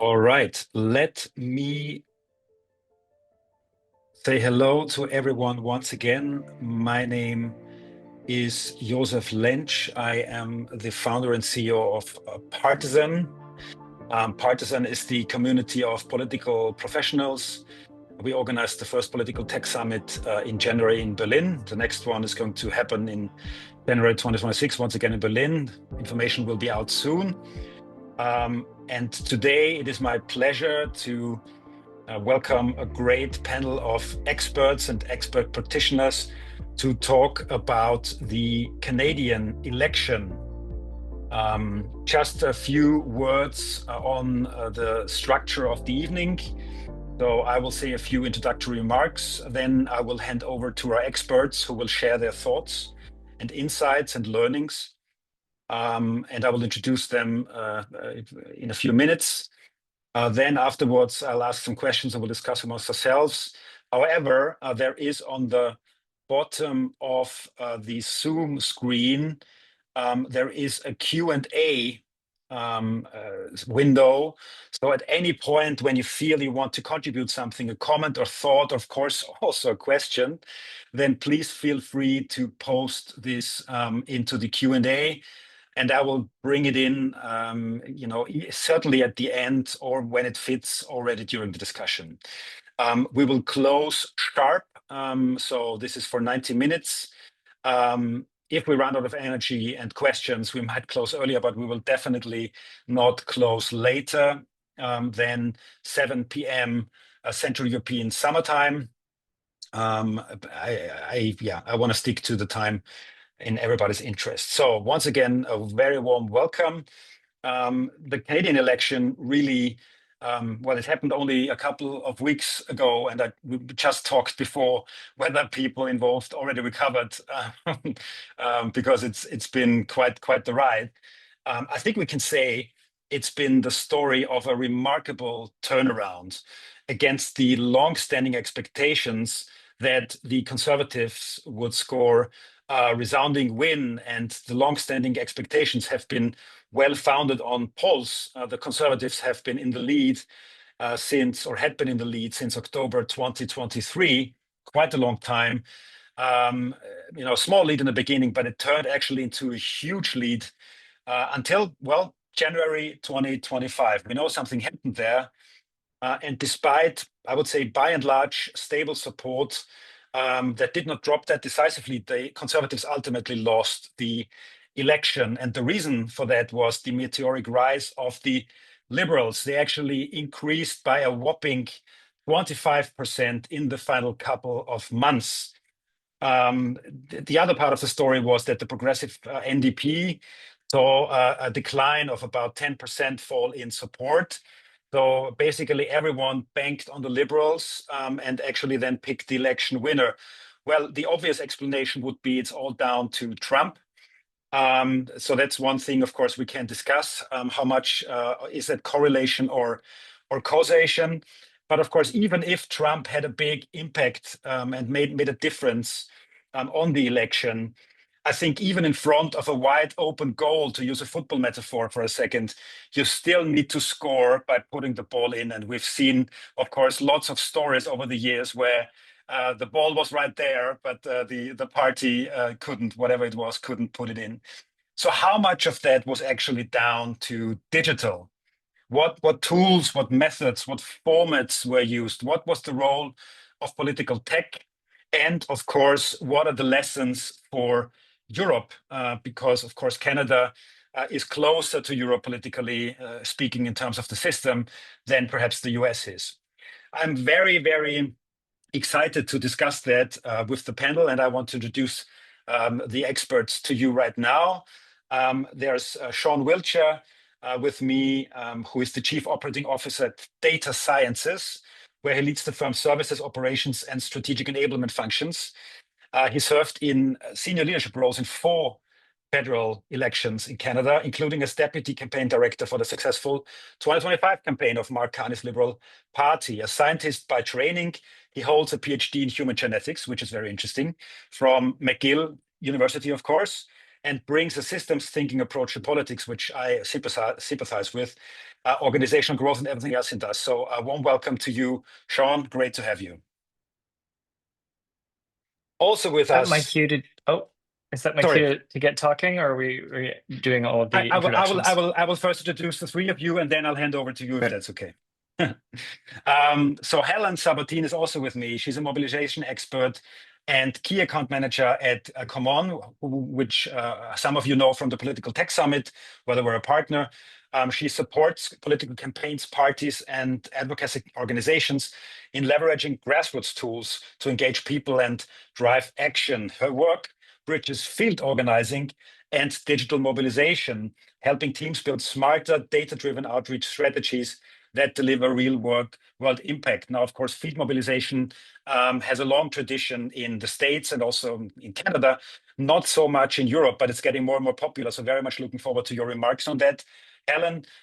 All right, let me say hello to everyone once again. My name is Josef Lentsch. I am the founder and CEO of Partisan. Partisan is the community of political professionals. We organized the first political tech summit in January in Berlin. The next one is going to happen in January 2026, once again in Berlin. Information will be out soon. And today it is my pleasure to welcome a great panel of experts and expert practitioners to talk about the Canadian election. Just a few words on the structure of the evening. So I will say a few introductory remarks, then I will hand over to our experts who will share their thoughts and insights and learnings. And I will introduce them in a few minutes. Then afterwards, I'll ask some questions and we'll discuss amongst ourselves. However, there is on the bottom of the Zoom screen, there is a Q&A window. So at any point when you feel you want to contribute something, a comment or thought, of course, also a question, then please feel free to post this into the Q&A. And I will bring it in, certainly at the end or when it fits already during the discussion. We will close sharp. So this is for 90 minutes. If we run out of energy and questions, we might close earlier, but we will definitely not close later than 7 p.m. Central European summertime. I want to stick to the time in everybody's interest. So once again, a very warm welcome. The Canadian election really, it happened only a couple of weeks ago, and we just talked before whether people involved already recovered, because it's been quite the ride. I think we can say it's been the story of a remarkable turnaround against the long-standing expectations that the Conservatives would score a resounding win, and the long-standing expectations have been well-founded on polls. The Conservatives have been in the lead had been in the lead since October 2023, quite a long time. Small lead in the beginning, but it turned actually into a huge lead until, January 2025. We know something happened there. And despite, I would say, by and large, stable support that did not drop that decisively, the Conservatives ultimately lost the election. And the reason for that was the meteoric rise of the Liberals. They actually increased by a whopping 25% in the final couple of months. The other part of the story was that the progressive NDP saw a decline of about 10% fall in support. So basically everyone banked on the Liberals and actually then picked the election winner. Well, the obvious explanation would be it's all down to Trump. So that's one thing, of course, we can discuss. How much is that correlation or causation? But of course, even if Trump had a big impact and made a difference on the election, I think even in front of a wide open goal, to use a football metaphor for a second, you still need to score by putting the ball in. And we've seen, of course, lots of stories over the years where the ball was right there, but the party couldn't put it in. So how much of that was actually down to digital? What tools, what methods, what formats were used? What was the role of political tech? And of course, what are the lessons for Europe? Because of course, Canada is closer to Europe politically speaking in terms of the system than perhaps the US is. I'm very, very excited to discuss that with the panel, and I want to introduce the experts to you right now. There's Sean Wiltshire with me, who is the Chief Operating Officer at Data Sciences, where he leads the firm's services, operations, and strategic enablement functions. He served in senior leadership roles in 4 federal elections in Canada, including as deputy campaign director for the successful 2025 campaign of Mark Carney's Liberal Party. A scientist by training, he holds a PhD in human genetics, which is very interesting, from McGill University, of course, and brings a systems thinking approach to politics, which I sympathize with. organizational growth and everything else it does. So a warm welcome to you, Sean. Great to have you. Also with us. My cue to, oh, is that my Sorry. cue to get talking, or are we doing all of the introductions? I will first introduce the three of you, and then I'll hand over to you if Good. that's okay. So Helen Sabatine is also with me. She's a mobilization expert and key account manager at Qomon, which some of you know from the Political Tech Summit, where they were a partner. She supports political campaigns, parties, and advocacy organizations in leveraging grassroots tools to engage people and drive action. Her work bridges field organizing and digital mobilization, helping teams build smarter, data-driven outreach strategies that deliver real world impact. Now, of course, field mobilization has a long tradition in the States and also in Canada, not so much in Europe, but it's getting more and more popular. So very much looking forward to your remarks on that.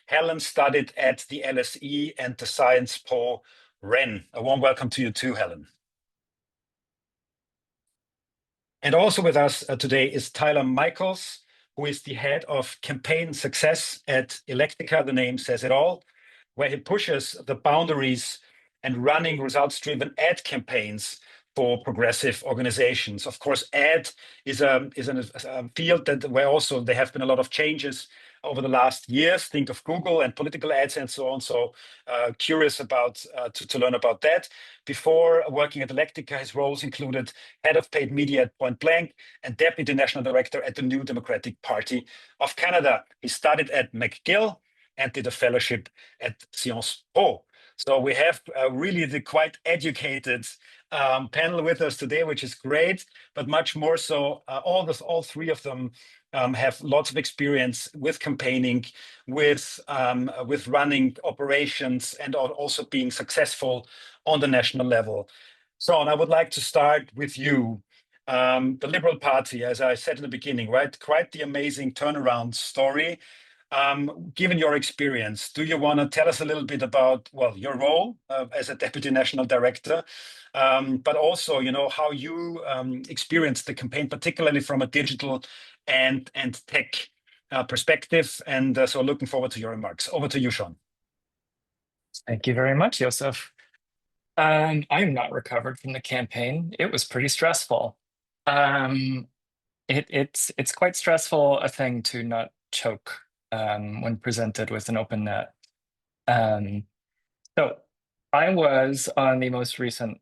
Helen studied at the LSE and the Sciences Po Rennes. A warm welcome to you too, Helen. And also with us today is Tyler Michaels, who is the head of campaign success at Electica. The name says it all, where he pushes the boundaries and running results-driven ad campaigns for progressive organizations. Of course, ad is a field where also there have been a lot of changes over the last years. Think of Google and political ads and so on. So curious about to learn about that. Before working at Electica, his roles included head of paid media at Point Blank and deputy national director at the New Democratic Party of Canada. He studied at McGill and did a fellowship at Sciences Po. So we have really the quite educated panel with us today, which is great, but much more so, all three of them have lots of experience with campaigning, with running operations, and also being successful on the national level. Sean, I would like to start with you. The Liberal Party, as I said in the beginning, right? Quite the amazing turnaround story. Given your experience, do you want to tell us a little bit about, well, your role as a deputy national director, but also, how you experienced the campaign, particularly from a digital and tech perspective. And so looking forward to your remarks. Over to you, Sean. Thank you very much, Josef. I'm not recovered from the campaign. It was pretty stressful. It's quite stressful a thing to not choke when presented with an open net. So I was on the most recent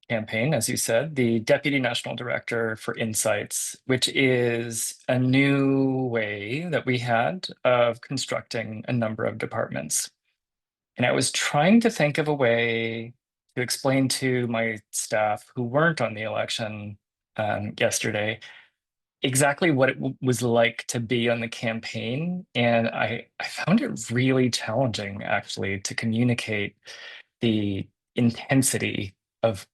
campaign, as you said, the Deputy National Director for Insights, which is a new way that we had of constructing a number of departments. And I was trying to think of a way to explain to my staff who weren't on the election yesterday exactly what it was like to be on the campaign. And I found it really challenging, actually, to communicate the intensity of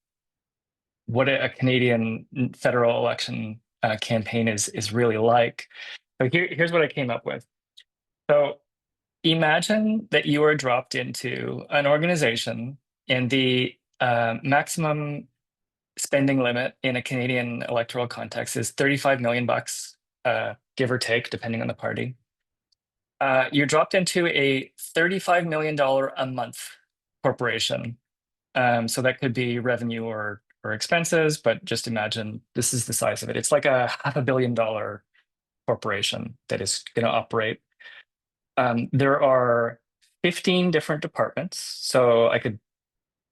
what a Canadian federal election campaign is really like. So here's what I came up with. So imagine that you are dropped into an organization and the maximum spending limit in a Canadian electoral context is 35 million bucks, give or take, depending on the party. You're dropped into a $35 million a month corporation. So that could be revenue or expenses, but just imagine this is the size of it. It's like a $500 million corporation that is going to operate. There are 15 different departments. So I could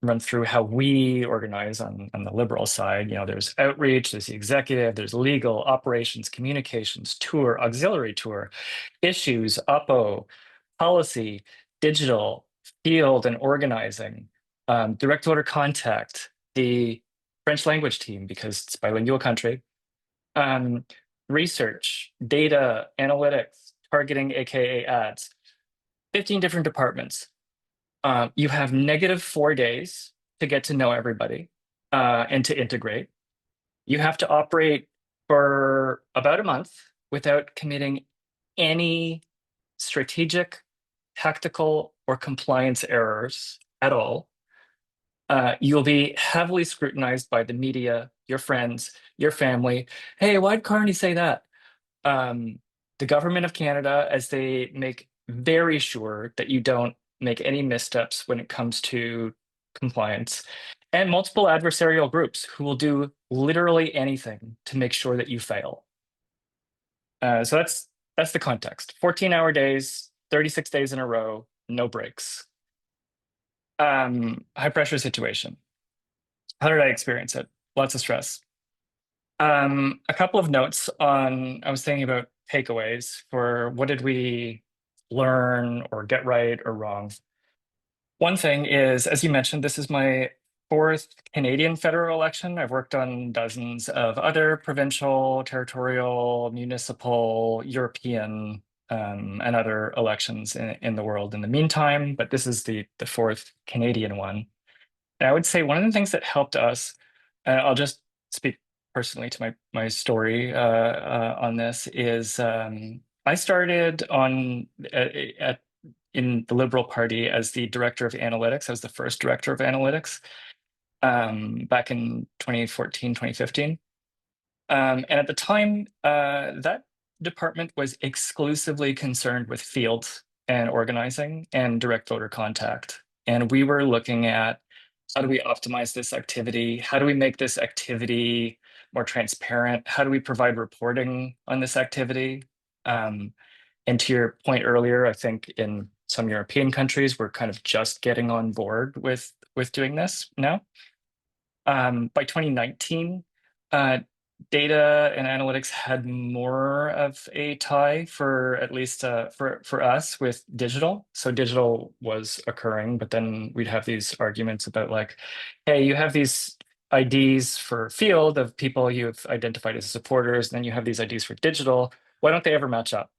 run through how we organize on the Liberal side. There's outreach, there's the executive, there's legal, operations, communications, tour, auxiliary tour, issues, oppo, policy, digital, field and organizing, direct voter contact, the French language team, because it's a bilingual country, research, data, analytics, targeting, AKA ads, 15 different departments. You have -4 days to get to know everybody and to integrate. You have to operate for about a month without committing any strategic, tactical, or compliance errors at all. You'll be heavily scrutinized by the media, your friends, your family. Hey, why'd Carney say that? The government of Canada, as they make very sure that you don't make any missteps when it comes to compliance, and multiple adversarial groups who will do literally anything to make sure that you fail. So that's the context. 14-hour days, 36 days in a row, no breaks. High pressure situation. How did I experience it? Lots of stress. A couple of notes on, I was thinking about takeaways for what did we learn or get right or wrong. One thing is, as you mentioned, this is my fourth Canadian federal election. I've worked on dozens of other provincial, territorial, municipal, European, and other elections in the world in the meantime, but this is the fourth Canadian one. And I would say one of the things that helped us, and I'll just speak personally to my story on this, is I started in the Liberal Party as the director of analytics. I was the first director of analytics back in 2014, 2015. And at the time, that department was exclusively concerned with field and organizing and direct voter contact. And we were looking at how do we optimize this activity? How do we make this activity more transparent? How do we provide reporting on this activity? And to your point earlier, I think in some European countries, we're kind of just getting on board with doing this now. By 2019, data and analytics had more of a tie for at least for us with digital. So digital was occurring, but then we'd have these arguments about like, hey, you have these IDs for field of people you've identified as supporters, and then you have these IDs for digital. Why don't they ever match up?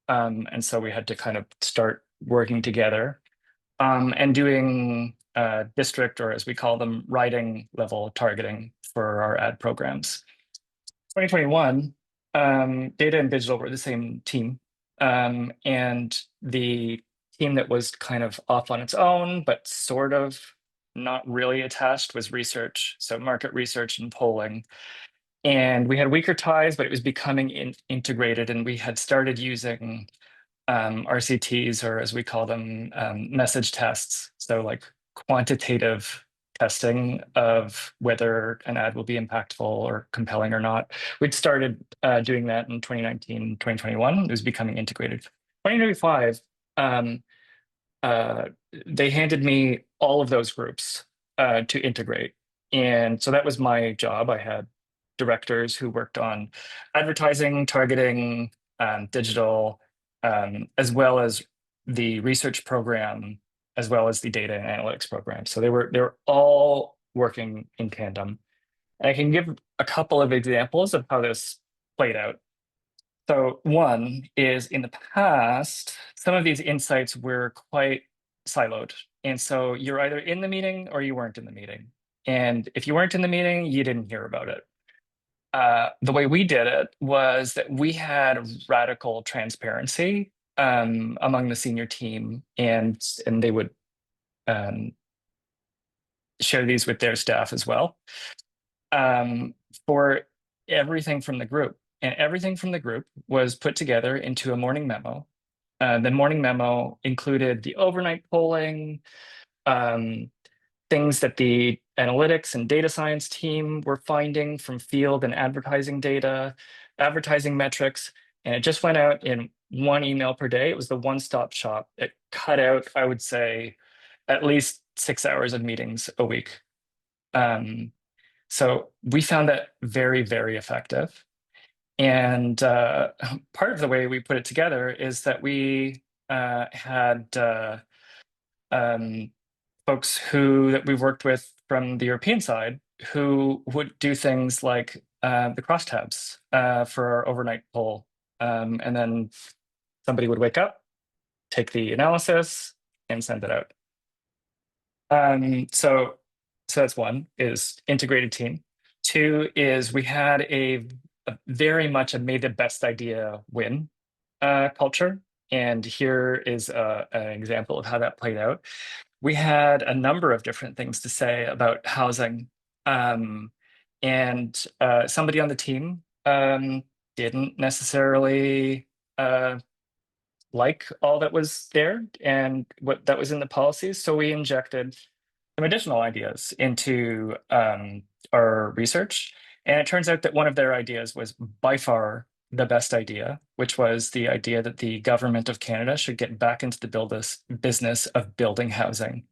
And so we had to kind of start working together and doing district, or as we call them, riding level targeting for our ad programs. 2021, data and digital were the same team. And the team that was kind of off on its own, but sort of not really attached, was research. So market research and polling. And we had weaker ties, but it was becoming integrated. And we had started using RCTs, or as we call them, message tests. So like quantitative testing of whether an ad will be impactful or compelling or not. We'd started doing that in 2019, 2021. It was becoming integrated. 2025, they handed me all of those groups to integrate. And so that was my job. I had directors who worked on advertising, targeting, digital, as well as the research program, as well as the data and analytics program. So they were all working in tandem. And I can give a couple of examples of how this played out. So one is, in the past, some of these insights were quite siloed. And so you're either in the meeting or you weren't in the meeting. And if you weren't in the meeting, you didn't hear about it. The way we did it was that we had radical transparency among the senior team, and they would share these with their staff as well, for everything from the group. And everything from the group was put together into a morning memo. The morning memo included the overnight polling, things that the analytics and data science team were finding from field and advertising data, advertising metrics, and it just went out in one email per day. It was the one-stop shop. It cut out, I would say, at least 6 hours of meetings a week. So we found that very, very effective. And part of the way we put it together is that we had folks that we've worked with from the European side who would do things like the crosstabs for our overnight poll. And then somebody would wake up, take the analysis, and send it out. So that's one, is integrated team. Two is we had a very much a made the best idea win culture. And here is an example of how that played out. We had a number of different things to say about housing. And somebody on the team didn't necessarily like all that was there and what that was in the policies. So we injected some additional ideas into our research. And it turns out that one of their ideas was by far the best idea, which was the idea that the government of Canada should get back into the business of building housing.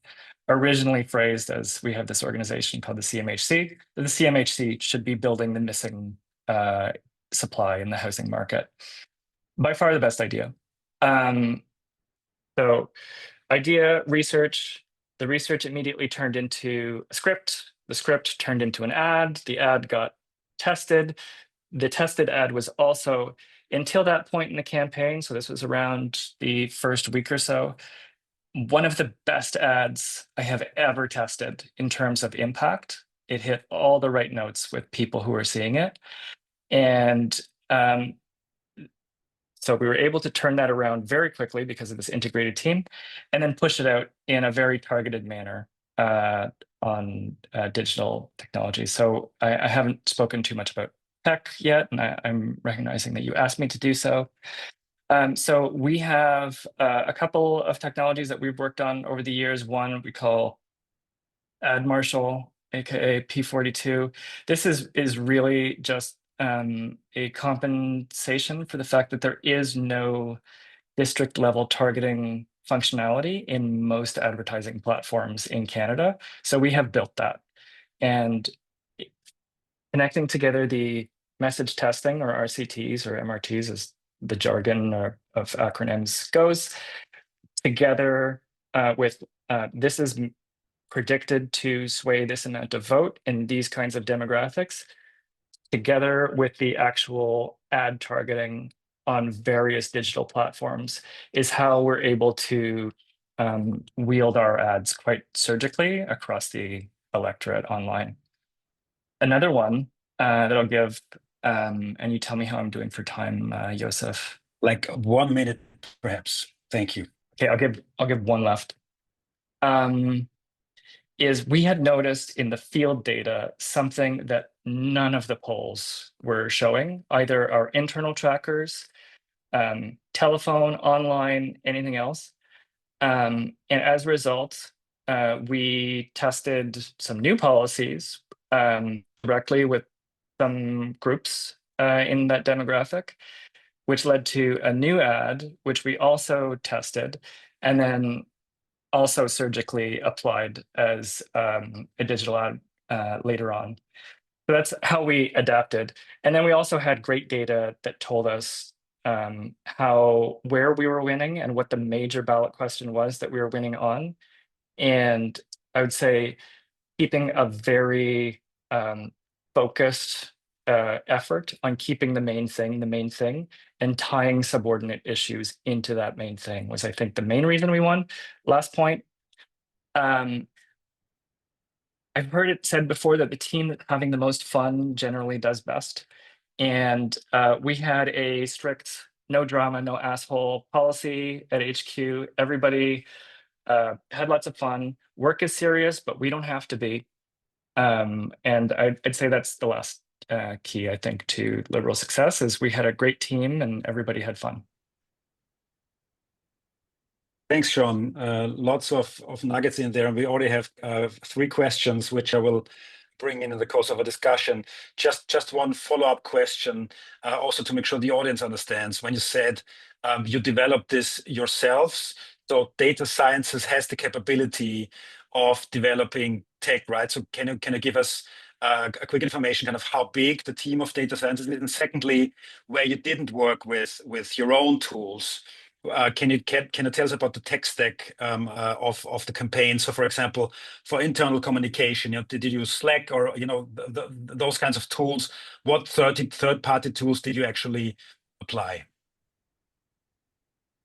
Originally phrased as we have this organization called the CMHC, that the CMHC should be building the missing supply in the housing market. By far the best idea. So idea, research, the research immediately turned into a script. The script turned into an ad. The ad got tested. The tested ad was also, until that point in the campaign, so this was around the first week or so, one of the best ads I have ever tested in terms of impact. It hit all the right notes with people who were seeing it. And so we were able to turn that around very quickly because of this integrated team, and then push it out in a very targeted manner on digital technology. So I haven't spoken too much about tech yet, and I'm recognizing that you asked me to do so. So we have a couple of technologies that we've worked on over the years. One we call Ad Marshal, aka P42. This is really just a compensation for the fact that there is no district level targeting functionality in most advertising platforms in Canada. So we have built that. And connecting together the message testing, or RCTs or MRTs as the jargon of acronyms goes, together with this is predicted to sway this amount of vote in these kinds of demographics, together with the actual ad targeting on various digital platforms, is how we're able to wield our ads quite surgically across the electorate online. Another one that I'll give, and you tell me how I'm doing for time, Josef. Like 1 minute, perhaps. Thank you. Okay, I'll give one left. Is we had noticed in the field data something that none of the polls were showing, either our internal trackers, telephone, online, anything else. And as a result, we tested some new policies directly with some groups in that demographic, which led to a new ad, which we also tested, and then also surgically applied as a digital ad later on. So that's how we adapted. And then we also had great data that told us where we were winning and what the major ballot question was that we were winning on. And I would say keeping a very focused effort on keeping the main thing, and tying subordinate issues into that main thing was, I think, the main reason we won. Last point. I've heard it said before that the team that's having the most fun generally does best. And we had a strict no drama, no asshole policy at HQ. Everybody had lots of fun. Work is serious, but we don't have to be. And I'd say that's the last key, I think, to Liberal success, is we had a great team and everybody had fun. Thanks, Sean. Lots of nuggets in there, and we already have 3 questions, which I will bring in the course of a discussion. Just one follow-up question, also to make sure the audience understands. When you said you developed this yourselves, so data sciences has the capability of developing tech, right? So can you give us a quick information, kind of how big the team of data scientists is, and secondly, where you didn't work with your own tools? Can you tell us about the tech stack of the campaign? So, for example, for internal communication, did you use Slack or those kinds of tools? What third-party tools did you actually apply?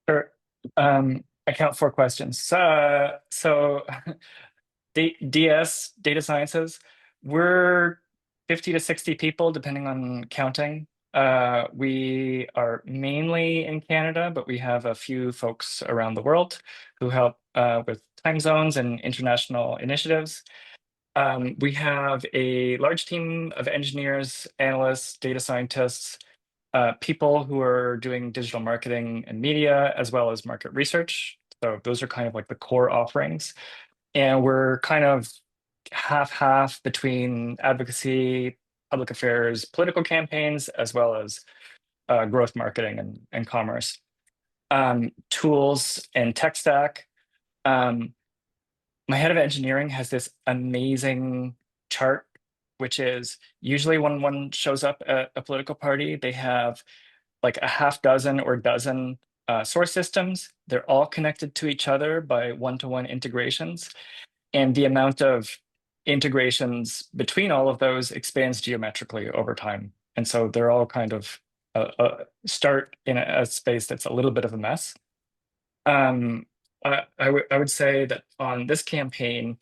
Sure. I count 4 questions. So DS, data sciences, we're 50 to 60 people, depending on counting. We are mainly in Canada, but we have a few folks around the world who help with time zones and international initiatives. We have a large team of engineers, analysts, data scientists, people who are doing digital marketing and media, as well as market research. So those are kind of like the core offerings. And we're kind of half-half between advocacy, public affairs, political campaigns, as well as growth marketing and commerce. Tools and tech stack. My head of engineering has this amazing chart, which is usually when one shows up at a political party, they have like a half dozen or dozen source systems. They're all connected to each other by one-to-one integrations. And the amount of integrations between all of those expands geometrically over time. And so they're all kind of start in a space that's a little bit of a mess. I would say that on this campaign,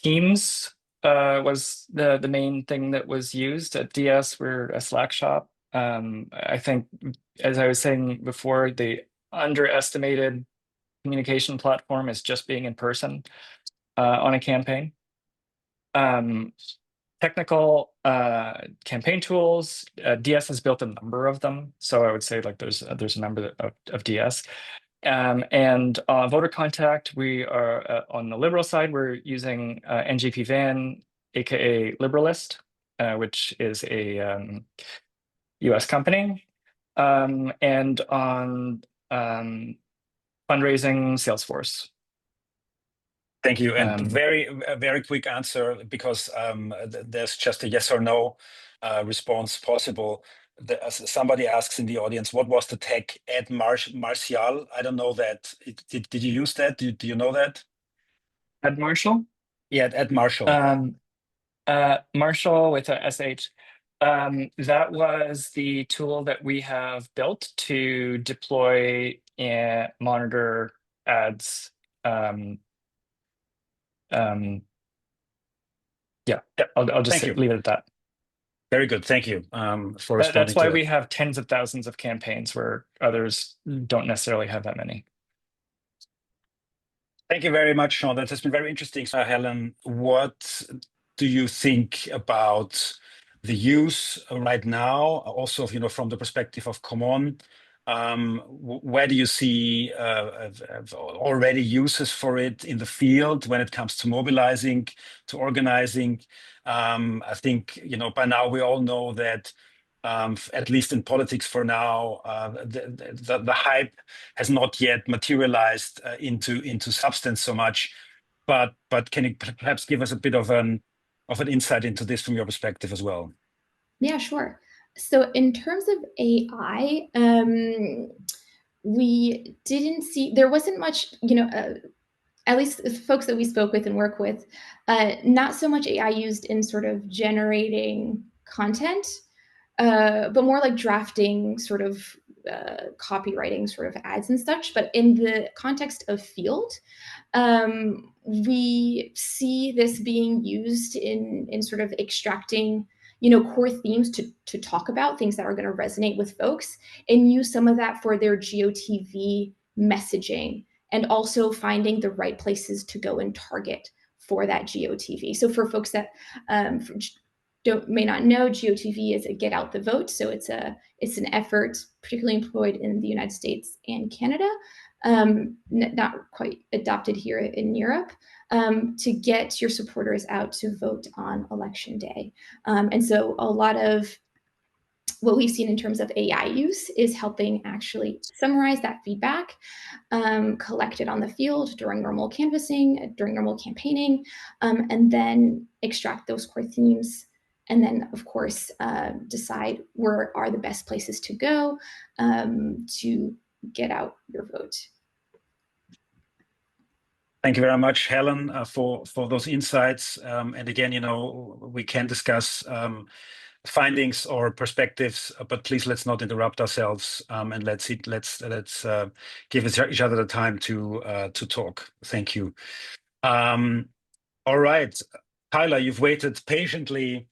Teams was the main thing that was used. At DS, we're a Slack shop. I think, as I was saying before, the underestimated communication platform is just being in person on a campaign. Technical campaign tools, DS has built a number of them. So I would say like there's a number of DS. And voter contact, we are on the liberal side, we're using NGP Van, aka Liberalist, which is a US company. And on fundraising, Salesforce. Thank you. And very quick answer, because there's just a yes or no response possible. Somebody asks in the audience, what was the tech at Martial? I don't know that. Did you use that? Do you know that? At Marshall? Yeah, at Martial. Marshall with a SH. That was the tool that we have built to deploy and monitor ads. Yeah, I'll just leave it at that. Very good. Thank you for responding. That's why we have tens of thousands of campaigns where others don't necessarily have that many. Thank you very much, Sean. That has been very interesting. Helen, what do you think about the use right now, also from the perspective of Qomon? Where do you see already uses for it in the field when it comes to mobilizing, to organizing? I think by now we all know that at least in politics for now, the hype has not yet materialized into substance so much. But can you perhaps give us a bit of an insight into this from your perspective as well? Yeah, sure. So in terms of AI, we didn't see, there wasn't much, at least the folks that we spoke with and work with, not so much AI used in sort of generating content, but more like drafting sort of copywriting sort of ads and such. But in the context of field, we see this being used in sort of extracting core themes to talk about, things that are going to resonate with folks, and use some of that for their GOTV messaging, and also finding the right places to go and target for that GOTV. So for folks that may not know, GOTV is a get out the vote. So it's an effort particularly employed in the United States and Canada, not quite adopted here in Europe, to get your supporters out to vote on election day. And so a lot of what we've seen in terms of AI use is helping actually summarize that feedback collected on the field during normal canvassing, during normal campaigning, and then extract those core themes. And then, of course, decide where are the best places to go to get out your vote. Thank you very much, Helen, for those insights. And again, we can discuss findings or perspectives, but please let's not interrupt ourselves, and let's give each other the time to talk. Thank you. All right, Tyler, you've waited patiently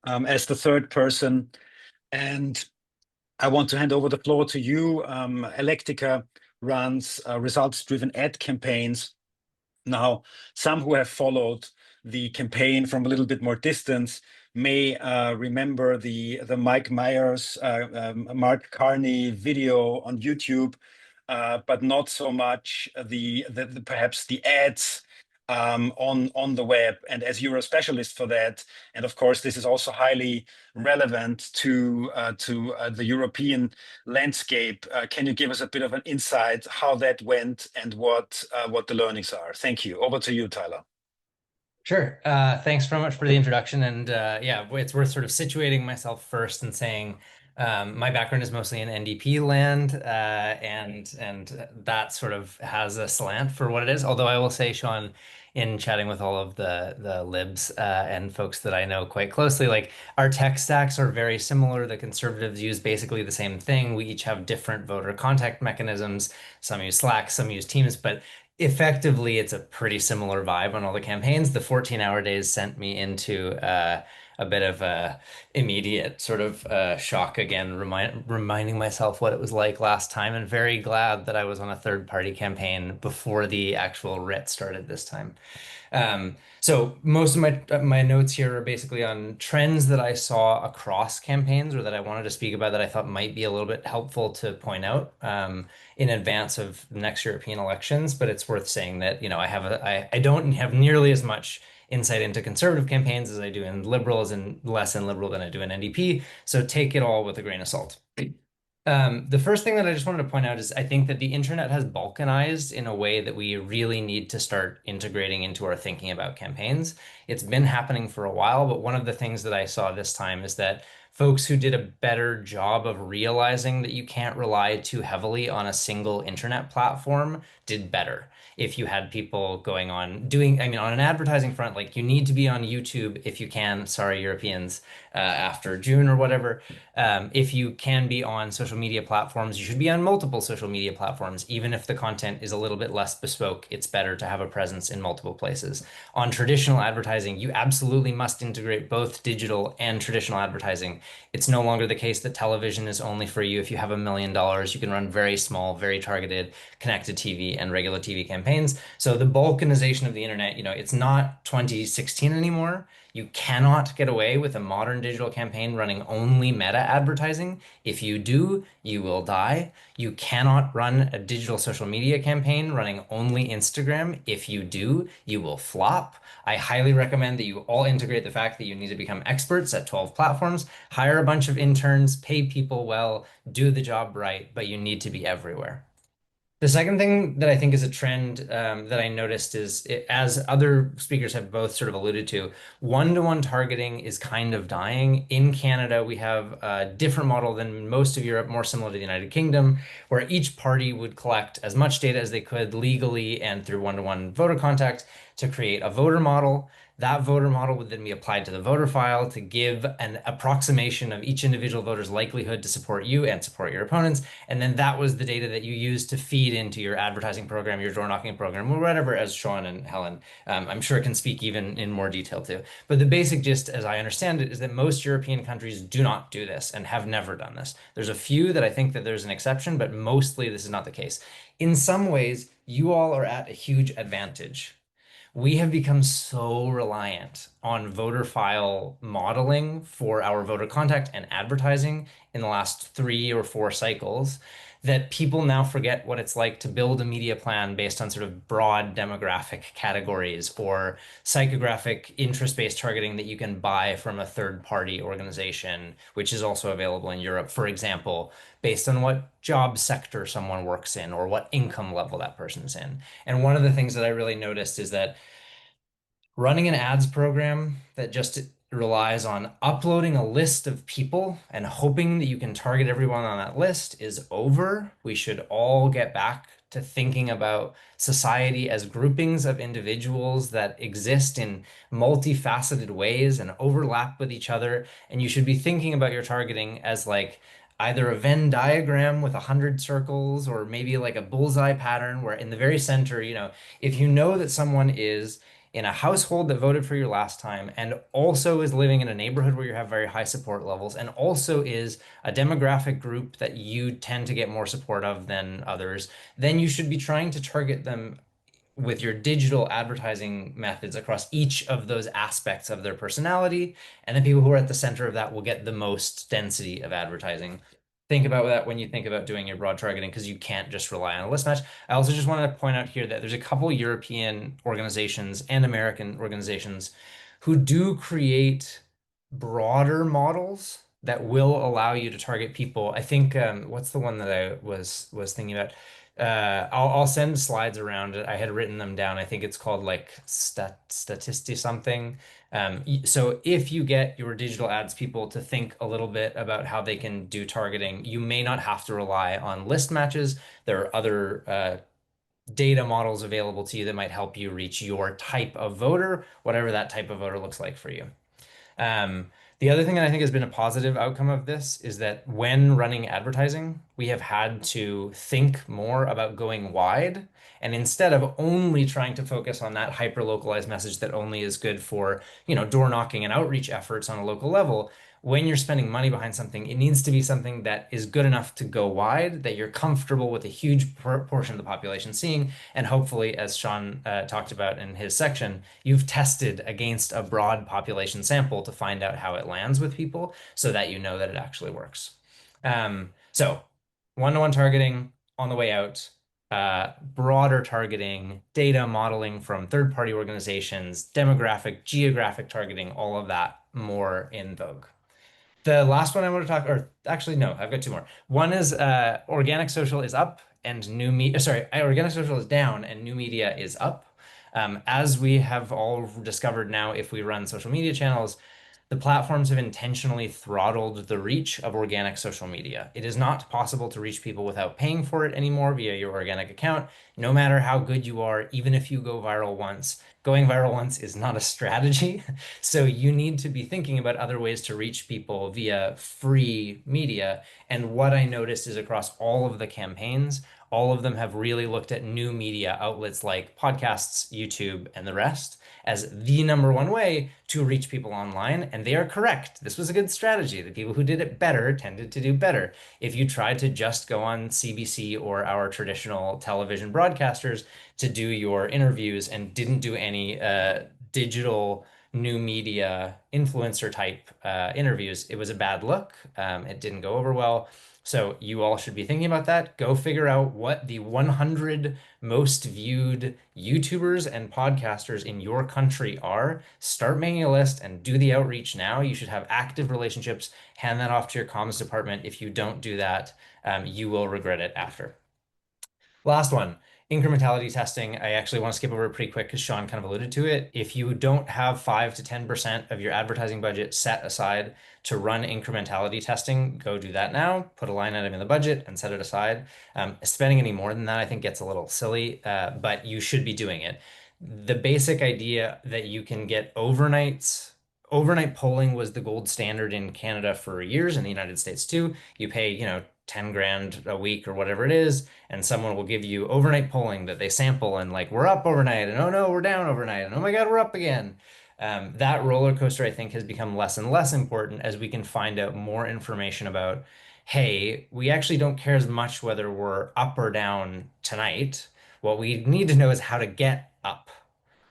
as the third person, and I want to hand over the floor to you. Electica runs results-driven ad campaigns. Now, some who have followed the campaign from a little bit more distance may remember the Mike Myers, Mark Carney video on YouTube, but not so much the perhaps the ads on the web. And as you're a specialist for that, and of course this is also highly relevant to the European landscape, can you give us a bit of an insight how that went and what the learnings are? Thank you. Over to you, Tyler. Sure. Thanks very much for the introduction. And yeah, it's worth sort of situating myself first and saying my background is mostly in NDP land, and that sort of has a slant for what it is. Although I will say, Sean, in chatting with all of the libs and folks that I know quite closely, like our tech stacks are very similar. The conservatives use basically the same thing. We each have different voter contact mechanisms. Some use Slack, some use Teams, but effectively it's a pretty similar vibe on all the campaigns. The 14-hour days sent me into a bit of a immediate sort of shock again, reminding myself what it was like last time, and very glad that I was on a third-party campaign before the actual writ started this time. So most of my notes here are basically on trends that I saw across campaigns, or that I wanted to speak about, that I thought might be a little bit helpful to point out in advance of the next European elections. But it's worth saying that, you know, I don't have nearly as much insight into conservative campaigns as I do in liberals, and less in liberal than I do in NDP. So take it all with a grain of salt. The first thing that I just wanted to point out is I think that the internet has balkanized in a way that we really need to start integrating into our thinking about campaigns. It's been happening for a while, but one of the things that I saw this time is that folks who did a better job of realizing that you can't rely too heavily on a single internet platform did better. If you had people going on doing, I mean, on an advertising front, like you need to be on YouTube if you can, sorry, Europeans, after June or whatever. If you can be on social media platforms, you should be on multiple social media platforms. Even if the content is a little bit less bespoke, it's better to have a presence in multiple places. On traditional advertising, you absolutely must integrate both digital and traditional advertising. It's no longer the case that television is only for you if you have $1 million. You can run very small, very targeted connected TV and regular TV campaigns. So the balkanization of the internet, you know, it's not 2016 anymore. You cannot get away with a modern digital campaign running only meta advertising. If you do, you will die. You cannot run a digital social media campaign running only Instagram. If you do, you will flop. I highly recommend that you all integrate the fact that you need to become experts at 12 platforms, hire a bunch of interns, pay people well, do the job right, but you need to be everywhere. The second thing that I think is a trend that I noticed is, as other speakers have both sort of alluded to, one-to-one targeting is kind of dying. In Canada, we have a different model than most of Europe, more similar to the United Kingdom, where each party would collect as much data as they could legally and through one-to-one voter contact to create a voter model. That voter model would then be applied to the voter file to give an approximation of each individual voter's likelihood to support you and support your opponents. And then that was the data that you used to feed into your advertising program, your door knocking program, or whatever, as Sean and Helen, I'm sure, can speak even in more detail to. But the basic gist, as I understand it, is that most European countries do not do this and have never done this. There's a few that I think that there's an exception, but mostly this is not the case. In some ways, you all are at a huge advantage. We have become so reliant on voter file modeling for our voter contact and advertising in the last 3 or 4 cycles that people now forget what it's like to build a media plan based on sort of broad demographic categories or psychographic interest-based targeting that you can buy from a third-party organization, which is also available in Europe, for example, based on what job sector someone works in or what income level that person's in. And one of the things that I really noticed is that running an ads program that just relies on uploading a list of people and hoping that you can target everyone on that list is over. We should all get back to thinking about society as groupings of individuals that exist in multifaceted ways and overlap with each other. And you should be thinking about your targeting as like either a Venn diagram with 100 circles, or maybe like a bullseye pattern where in the very center, you know, if you know that someone is in a household that voted for you last time and also is living in a neighborhood where you have very high support levels and also is a demographic group that you tend to get more support of than others, then you should be trying to target them with your digital advertising methods across each of those aspects of their personality. And the people who are at the center of that will get the most density of advertising. Think about that when you think about doing your broad targeting, because you can't just rely on a list match. I also just want to point out here that there's a couple European organizations and American organizations who do create broader models that will allow you to target people. I think what's the one that I was thinking about? I'll send slides around it. I had written them down. I think it's called like Statisti something. So if you get your digital ads people to think a little bit about how they can do targeting, you may not have to rely on list matches. There are other data models available to you that might help you reach your type of voter, whatever that type of voter looks like for you. Um, the other thing that I think has been a positive outcome of this is that when running advertising, we have had to think more about going wide. And instead of only trying to focus on that hyper-localized message that only is good for, door knocking and outreach efforts on a local level, when you're spending money behind something, it needs to be something that is good enough to go wide, that you're comfortable with a huge portion of the population seeing. And hopefully, as Sean talked about in his section, you've tested against a broad population sample to find out how it lands with people so that you know that it actually works. So one-to-one targeting on the way out, broader targeting, data modeling from third-party organizations, demographic, geographic targeting, all of that more in vogue. The last one I want to talk, or actually, no, I've got two more. One is organic social is up and new media, sorry, organic social is down and new media is up. As we have all discovered now, if we run social media channels, the platforms have intentionally throttled the reach of organic social media. It is not possible to reach people without paying for it anymore via your organic account, no matter how good you are, even if you go viral once. Going viral once is not a strategy. So you need to be thinking about other ways to reach people via free media. And what I noticed is across all of the campaigns, all of them have really looked at new media outlets like podcasts, YouTube, and the rest as the number one way to reach people online. And they are correct. This was a good strategy. The people who did it better tended to do better. If you tried to just go on CBC or our traditional television broadcasters to do your interviews and didn't do any digital new media influencer type interviews, it was a bad look. It didn't go over well. So you all should be thinking about that. Go figure out what the 100 most viewed YouTubers and podcasters in your country are. Start making a list and do the outreach now. You should have active relationships. Hand that off to your comms department. If you don't do that, you will regret it after. Last one. Incrementality testing, I actually want to skip over pretty quick because Sean kind of alluded to it. If you don't have 5 to 10% of your advertising budget set aside to run incrementality testing, go do that now. Put a line item in the budget and set it aside. Spending any more than that, I think, gets a little silly, but you should be doing it. The basic idea that you can get overnight polling was the gold standard in Canada for years, in the United States too. You pay, 10 grand a week or whatever it is, and someone will give you overnight polling that they sample and like, we're up overnight, and oh no, we're down overnight, and oh my God, we're up again. That roller coaster, I think, has become less and less important as we can find out more information about, hey, we actually don't care as much whether we're up or down tonight. What we need to know is how to get up.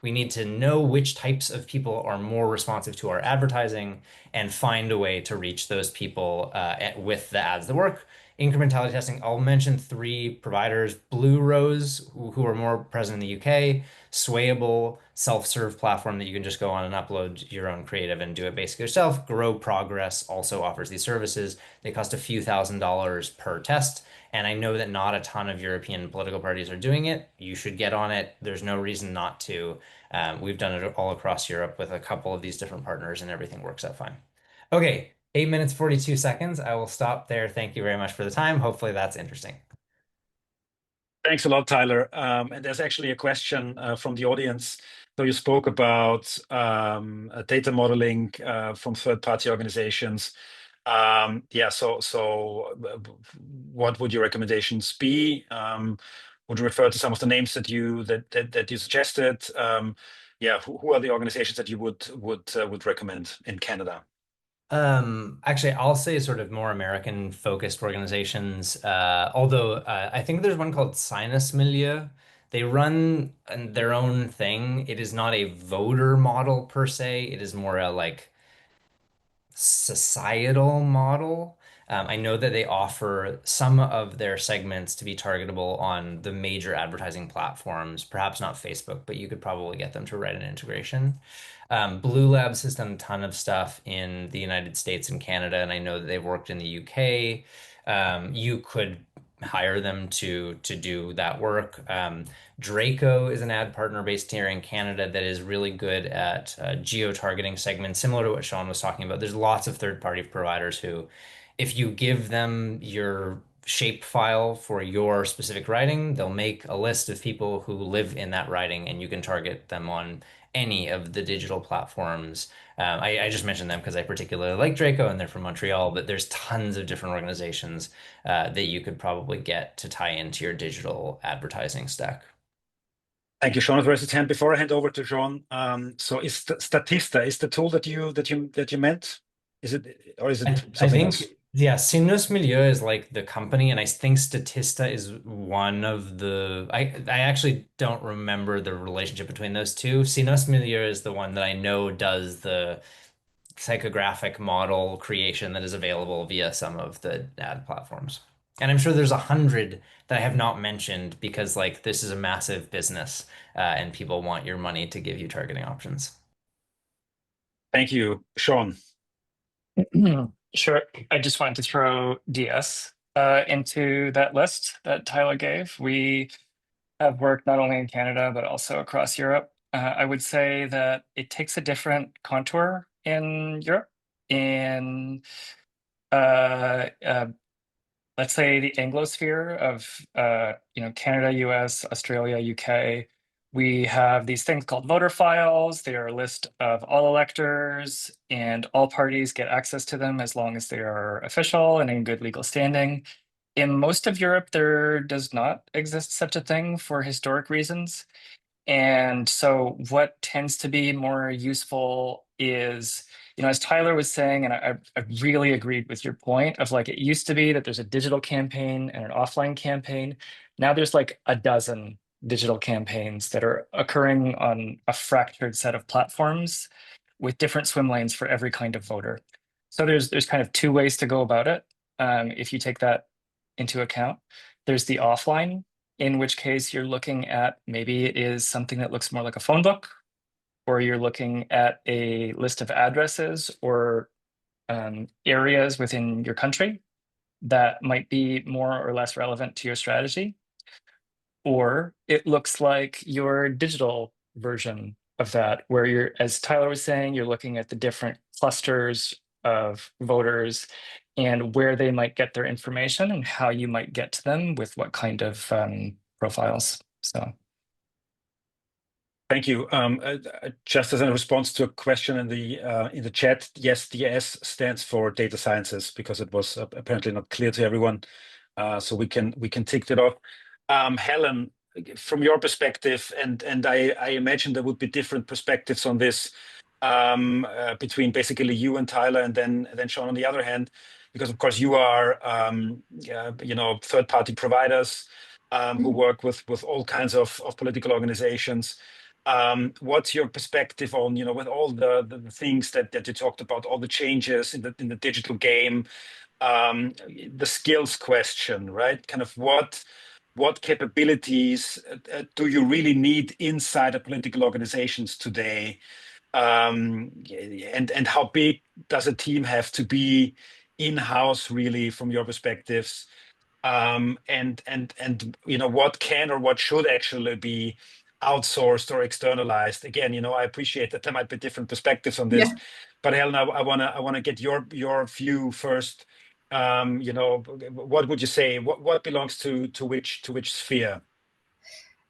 We need to know which types of people are more responsive to our advertising and find a way to reach those people with the ads that work. Incrementality testing, I'll mention 3 providers: Blue Rose, who are more present in the UK, Swayable, self-serve platform that you can just go on and upload your own creative and do it basically yourself. Grow Progress also offers these services. They cost a few $1,000s per test. And I know that not a ton of European political parties are doing it. You should get on it. There's no reason not to. We've done it all across Europe with a couple of these different partners, and everything works out fine. Okay, 8 minutes, 42 seconds. I will stop there. Thank you very much for the time. Hopefully that's interesting. Thanks a lot, Tyler. And there's actually a question from the audience. So you spoke about data modeling from third-party organizations. What would your recommendations be? Would you refer to some of the names that you suggested? Who are the organizations that you would recommend in Canada? Actually, I'll say sort of more American focused organizations. Although I think there's one called Sinus Milieu they run their own thing. It is not a voter model per se. It is more a like societal model. I know that they offer some of their segments to be targetable on the major advertising platforms, perhaps not Facebook, but you could probably get them to write an integration. Blue Labs has done a ton of stuff in the United States and Canada, and I know that they've worked in the UK. You could hire them to do that work. Draco is an ad partner based here in Canada that is really good at geo-targeting segments, similar to what Sean was talking about. There's lots of third-party providers who, if you give them your shape file for your specific writing, they'll make a list of people who live in that writing, and you can target them on any of the digital platforms. I just mentioned them because I particularly like Draco and they're from Montreal, but there's tons of different organizations that you could probably get to tie into your digital advertising stack. Thank you, Sean, for raising his hand. Before I hand over to Sean, so is Statista is the tool that you meant? Is it, or is it I something think, else? yeah, Sinus Milieu is like the company, and I think Statista is one of the. I actually don't remember the relationship between those two. Sinus Milieu is the one that I know does the psychographic model creation that is available via some of the ad platforms. And I'm sure there's 100 that I have not mentioned because like this is a massive business, and people want your money to give you targeting options. Thank you, Sean. Sure. I just wanted to throw DS into that list that Tyler gave. We have worked not only in Canada, but also across Europe. I would say that it takes a different contour in Europe. In let's say the Anglosphere of Canada, US, Australia, UK, we have these things called voter files. They are a list of all electors, and all parties get access to them as long as they are official and in good legal standing. In most of Europe, there does not exist such a thing for historic reasons. And so what tends to be more useful is, as Tyler was saying, and I really agreed with your point of like, it used to be that there's a digital campaign and an offline campaign. Now there's like a dozen digital campaigns that are occurring on a fractured set of platforms with different swim lanes for every kind of voter. So there's kind of two ways to go about it. If you take that into account, there's the offline, in which case you're looking at maybe it is something that looks more like a phone book, or you're looking at a list of addresses or areas within your country that might be more or less relevant to your strategy. Or it looks like your digital version of that, where you're, as Tyler was saying, you're looking at the different clusters of voters and where they might get their information and how you might get to them with what kind of profiles. So. Thank you. Just as a response to a question in the chat, yes, DS stands for data sciences because it was apparently not clear to everyone. So we can tick that off. Helen, from your perspective, and I imagine there would be different perspectives on this between basically you and Tyler, and then Sean on the other hand, because of course you are third-party providers who work with all kinds of political organizations. What's your perspective on, with all the things that you talked about, all the changes in the digital game, the skills question, right? Kind of what capabilities do you really need inside the political organizations today? And how big does a team have to be in-house, really, from your perspectives? And what can or what should actually be outsourced or externalized? Again, I appreciate that there might be different perspectives on this, but Helen, I wanna get your view first. What would you say? What belongs to which sphere?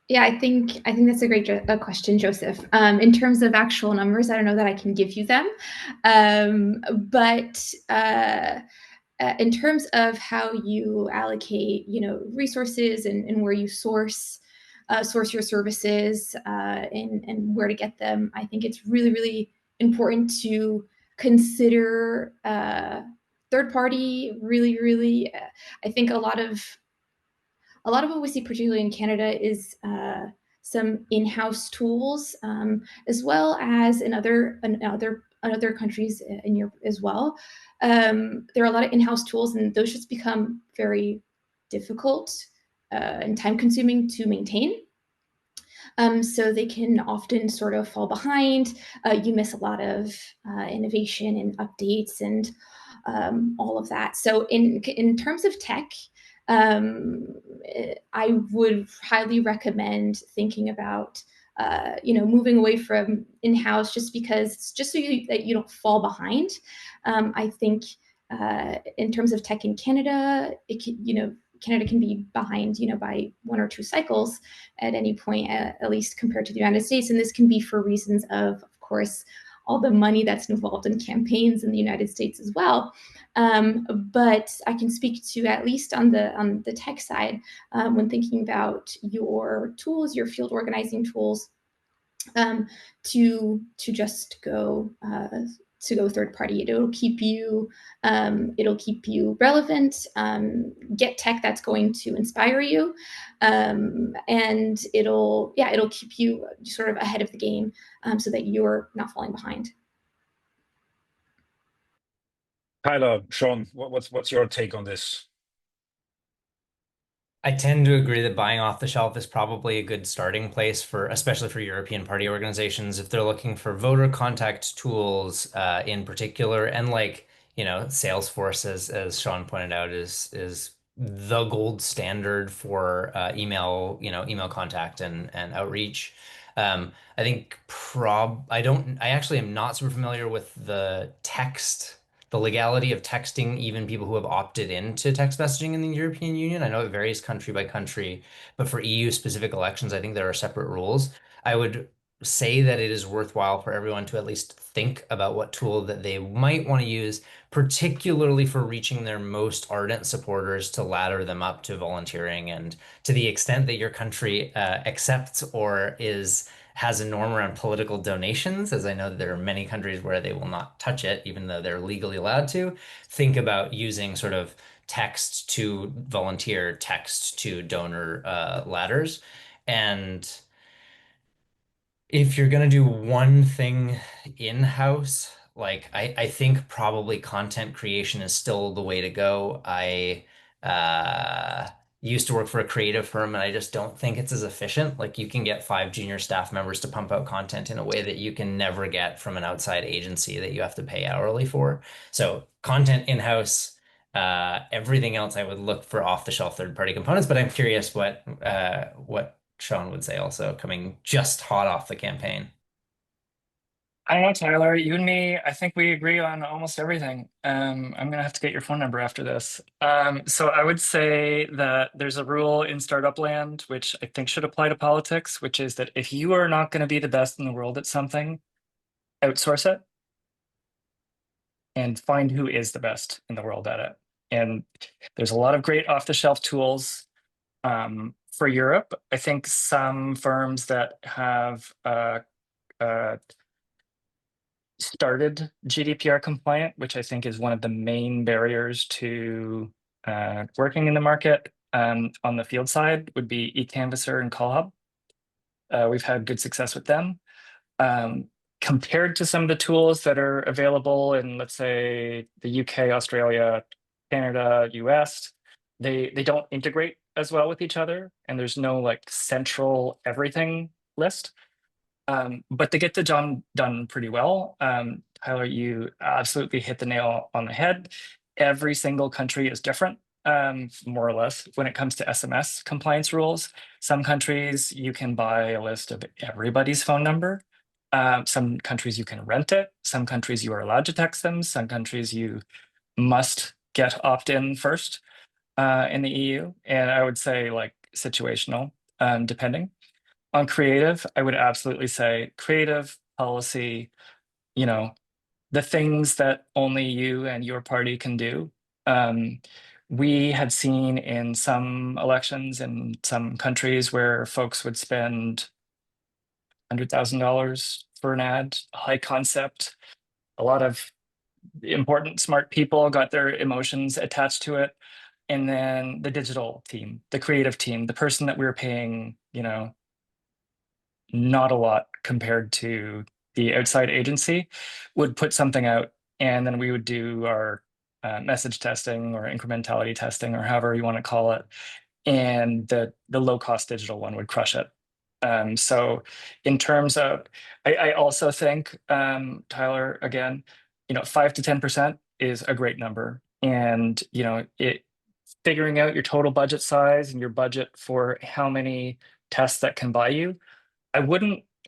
Yeah, I think that's a great question, Joseph. In terms of actual numbers, I don't know that I can give you them, but in terms of how you allocate, resources and where you source your services and where to get them, I think it's really, really important to consider third party. Really, really, I think a lot of a lot of what we see, particularly in Canada, is some in-house tools, as well as in other countries in Europe as well. There are a lot of in-house tools, and those just become very difficult and time-consuming to maintain. So they can often sort of fall behind. You miss a lot of innovation and updates and all of that. So in terms of tech, I would highly recommend thinking about moving away from in-house, just so that you don't fall behind. I think in terms of tech in Canada, Canada can be behind, by 1 or 2 cycles at any point, at least compared to the United States. And this can be for reasons of course, all the money that's involved in campaigns in the United States as well. But I can speak to, at least on the tech side, when thinking about your tools, your field organizing tools, to just go third party. It'll keep you relevant. Get tech that's going to inspire you, and it'll keep you sort of ahead of the game, so that you're not falling behind. Tyler, Sean, what's your take on this? I tend to agree that buying off the shelf is probably a good starting place especially for European party organizations, if they're looking for voter contact tools in particular, and Salesforce, as Sean pointed out, is the gold standard for email contact and outreach. I think I actually am not super familiar with the legality of texting, even people who have opted into text messaging in the European Union. I know it varies country by country, but for EU specific elections, I think there are separate rules. I would say that it is worthwhile for everyone to at least think about what tool that they might want to use, particularly for reaching their most ardent supporters, to ladder them up to volunteering. And to the extent that your country accepts or has a norm around political donations, as I know that there are many countries where they will not touch it, even though they're legally allowed to, think about using sort of text to volunteer, text to donor ladders. And if you're going to do one thing in-house, I think probably content creation is still the way to go. I used to work for a creative firm, and I just don't think it's as efficient. You can get 5 junior staff members to pump out content in a way that you can never get from an outside agency that you have to pay hourly for. So content in-house, everything else I would look for off-the-shelf third-party components, but I'm curious what Sean would say, also coming just hot off the campaign. I don't know, Tyler, you and me, I think we agree on almost everything. I'm gonna have to get your phone number after this. So I would say that there's a rule in startup land, which I think should apply to politics, which is that if you are not going to be the best in the world at something, outsource it and find who is the best in the world at it. And there's a lot of great off-the-shelf tools. For Europe, I think some firms that have started GDPR compliant, which I think is one of the main barriers to working in the market on the field side, would be eCanvasser and CallHub. We've had good success with them. Compared to some of the tools that are available in, let's say, the UK, Australia, Canada, US, they don't integrate as well with each other, and there's no central everything list. But they get the job done pretty well. Tyler, you absolutely hit the nail on the head. Every single country is different, more or less, when it comes to SMS compliance rules. Some countries you can buy a list of everybody's phone number. Some countries you can rent it. Some countries you are allowed to text them. Some countries you must get opt-in first in the EU. And I would say situational, depending. On creative, I would absolutely say creative, policy, the things that only you and your party can do. We had seen in some elections in some countries where folks would spend $100,000 for an ad, high concept. A lot of important, smart people got their emotions attached to it. and then the digital team, the creative team, the person that we were paying, not a lot compared to the outside agency, would put something out, and then we would do our message testing or incrementality testing or however you want to call it, and the low cost digital one would crush it. So in terms of, I also think, Tyler, again, 5 to 10% is a great number, and figuring out your total budget size and your budget for how many tests that can buy you.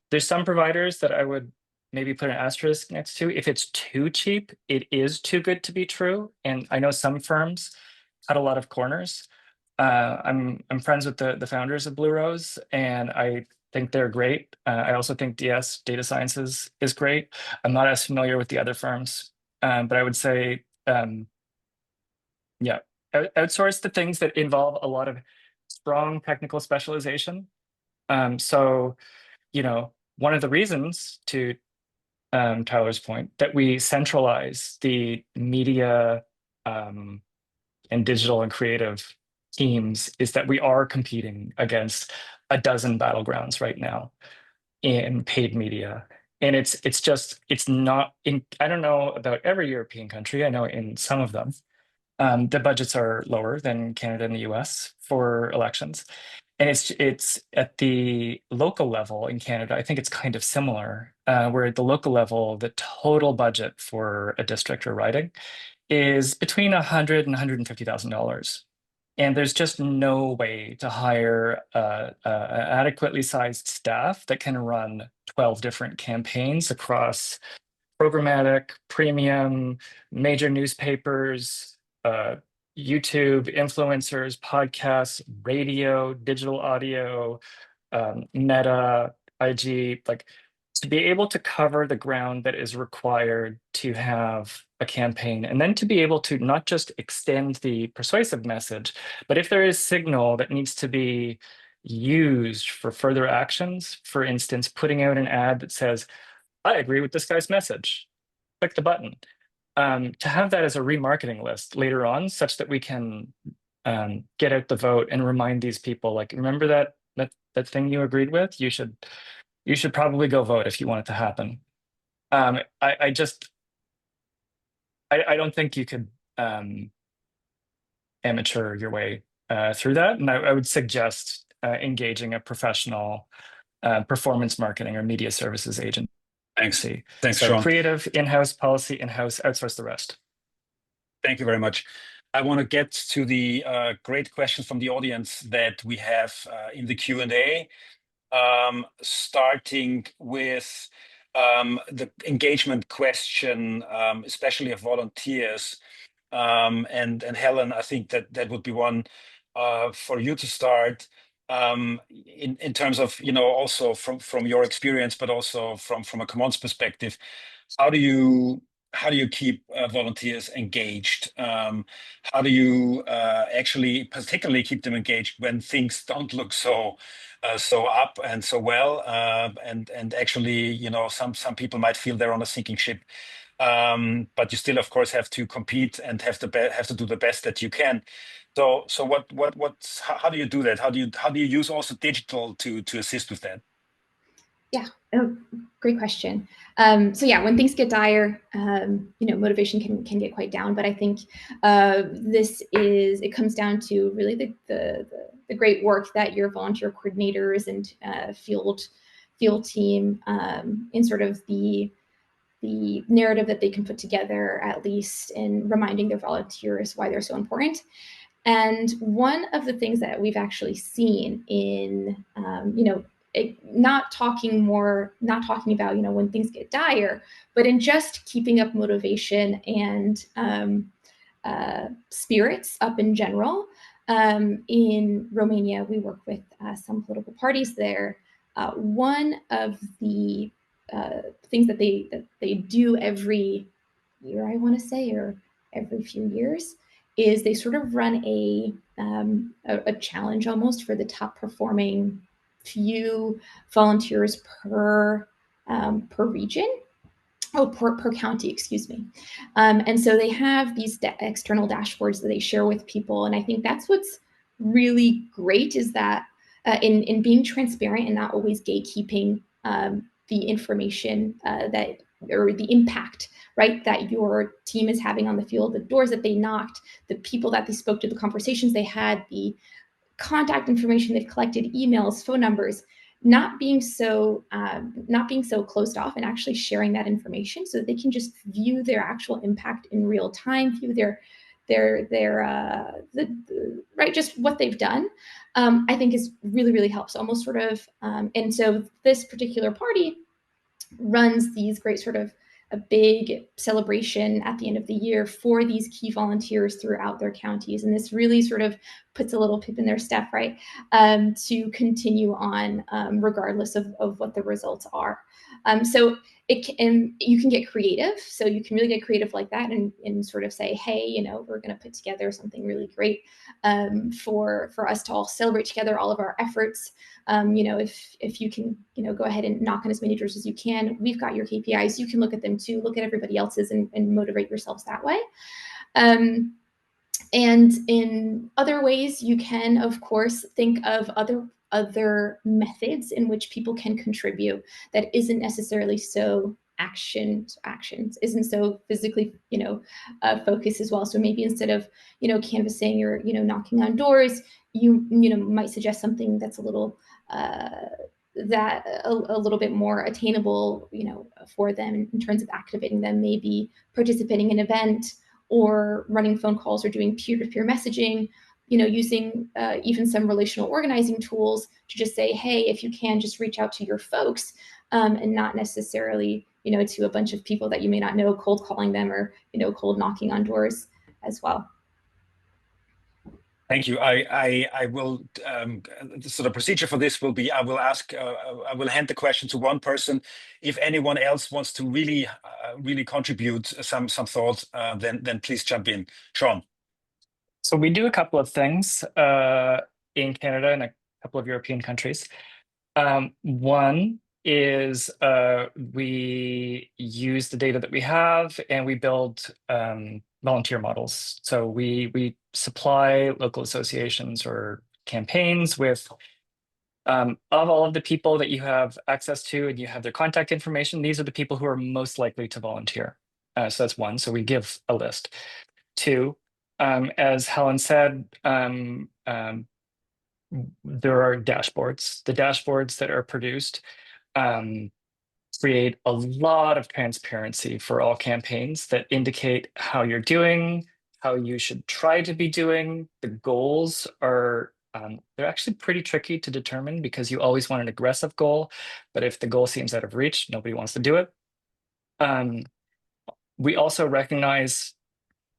There's some providers that I would maybe put an asterisk next to. If it's too cheap, it is too good to be true. And I know some firms cut a lot of corners. I'm friends with the founders of Blue Rose, and I think they're great. I also think DS Data Sciences is great. I'm not as familiar with the other firms, but I would say, yeah, outsource the things that involve a lot of strong technical specialization. So, one of the reasons, to Tyler's point, that we centralize the media and digital and creative teams is that we are competing against a dozen battlegrounds right now in paid media. And it's not in, I don't know about every European country. I know in some of them, the budgets are lower than Canada and the US for elections. And it's at the local level in Canada, I think it's kind of similar, where at the local level, the total budget for a district or riding is between $100,000 and $150,000. And there's just no way to hire an adequately sized staff that can run 12 different campaigns across programmatic, premium, major newspapers, YouTube, influencers, podcasts, radio, digital audio, Meta, IG, to be able to cover the ground that is required to have a campaign, and then to be able to not just extend the persuasive message, but if there is signal that needs to be used for further actions, for instance, putting out an ad that says, I agree with this guy's message, click the button. To have that as a remarketing list later on, such that we can get out the vote and remind these people, remember that thing you agreed with? You should probably go vote if you want it to happen. I don't think you could amateur your way through that, and I would suggest engaging a professional performance marketing or media services agent. Thanks, So Sean. Creative in-house, policy in-house, outsource the rest. Thank you very much. I want to get to the great questions from the audience that we have in the Q&A, starting with the engagement question, especially of volunteers. And Helen, I think that would be one for you to start. In terms of, also from your experience, but also from a Qomon's perspective, how do you keep volunteers engaged? How do you actually particularly keep them engaged when things don't look so up and so well? And actually, some people might feel they're on a sinking ship. But you still, of course, have to compete and have to do the best that you can. So how do you do that? How do you use also digital to assist with that? Yeah, great question. So yeah, when things get dire, motivation can get quite down. But I think it comes down to really the great work that your volunteer coordinators and field team in sort of the narrative that they can put together, at least in reminding their volunteers why they're so important. And one of the things that we've actually seen in, not talking about, when things get dire, but in just keeping up motivation and spirits up in general. In Romania, we work with some political parties there. One of the things that they do every year, I want to say, or every few years, is they sort of run a challenge almost for the top performing few volunteers per region. per county, excuse me. And so they have these external dashboards that they share with people. And I think that's what's really great, is that in being transparent and not always gatekeeping the information that, or the impact, right, that your team is having on the field, the doors that they knocked, the people that they spoke to, the conversations they had, the contact information they've collected, emails, phone numbers, not being so closed off, and actually sharing that information so that they can just view their actual impact in real time, view right, just what they've done. I think is really helps, almost sort of, and so this particular party runs these great sort of a big celebration at the end of the year for these key volunteers throughout their counties. And this really sort of puts a little pip in their step, right, to continue on regardless of what the results are. So you can get creative. So you can really get creative like that, and sort of say, hey, you know, we're going to put together something really great for us to all celebrate together all of our efforts. You know, if you can, you know, go ahead and knock on as many doors as you can. We've got your KPIs. You can look at them too. Look at everybody else's and motivate yourselves that way. And in other ways, you can, of course, think of other methods in which people can contribute that isn't necessarily so actions isn't so physically, you know, focused as well. So maybe instead of, you know, canvassing or, you know, knocking on doors, you know, might suggest something that's a little a little bit more attainable, you know, for them in terms of activating them, maybe participating in an event, or running phone calls, or doing peer-to-peer messaging, you know, using even some relational organizing tools to just say, hey, if you can, just reach out to your folks, and not necessarily, you know, to a bunch of people that you may not know, cold calling them, or, you know, cold knocking on doors as well. Thank you. I will, so the procedure for this will be, I will hand the question to one person. If anyone else wants to really contribute some thoughts, then please jump in. Sean. So we do a couple of things in Canada and a couple of European countries. One is we use the data that we have, and we build volunteer models. So we supply local associations or campaigns with of all of the people that you have access to and you have their contact information. These are the people who are most likely to volunteer. So that's one. So we give a list. Two, as Helen said, there are dashboards. The dashboards that are produced create a lot of transparency for all campaigns that indicate how you're doing, how you should try to be doing. The goals are, they're actually pretty tricky to determine, because you always want an aggressive goal, but if the goal seems out of reach, nobody wants to do it. We also recognize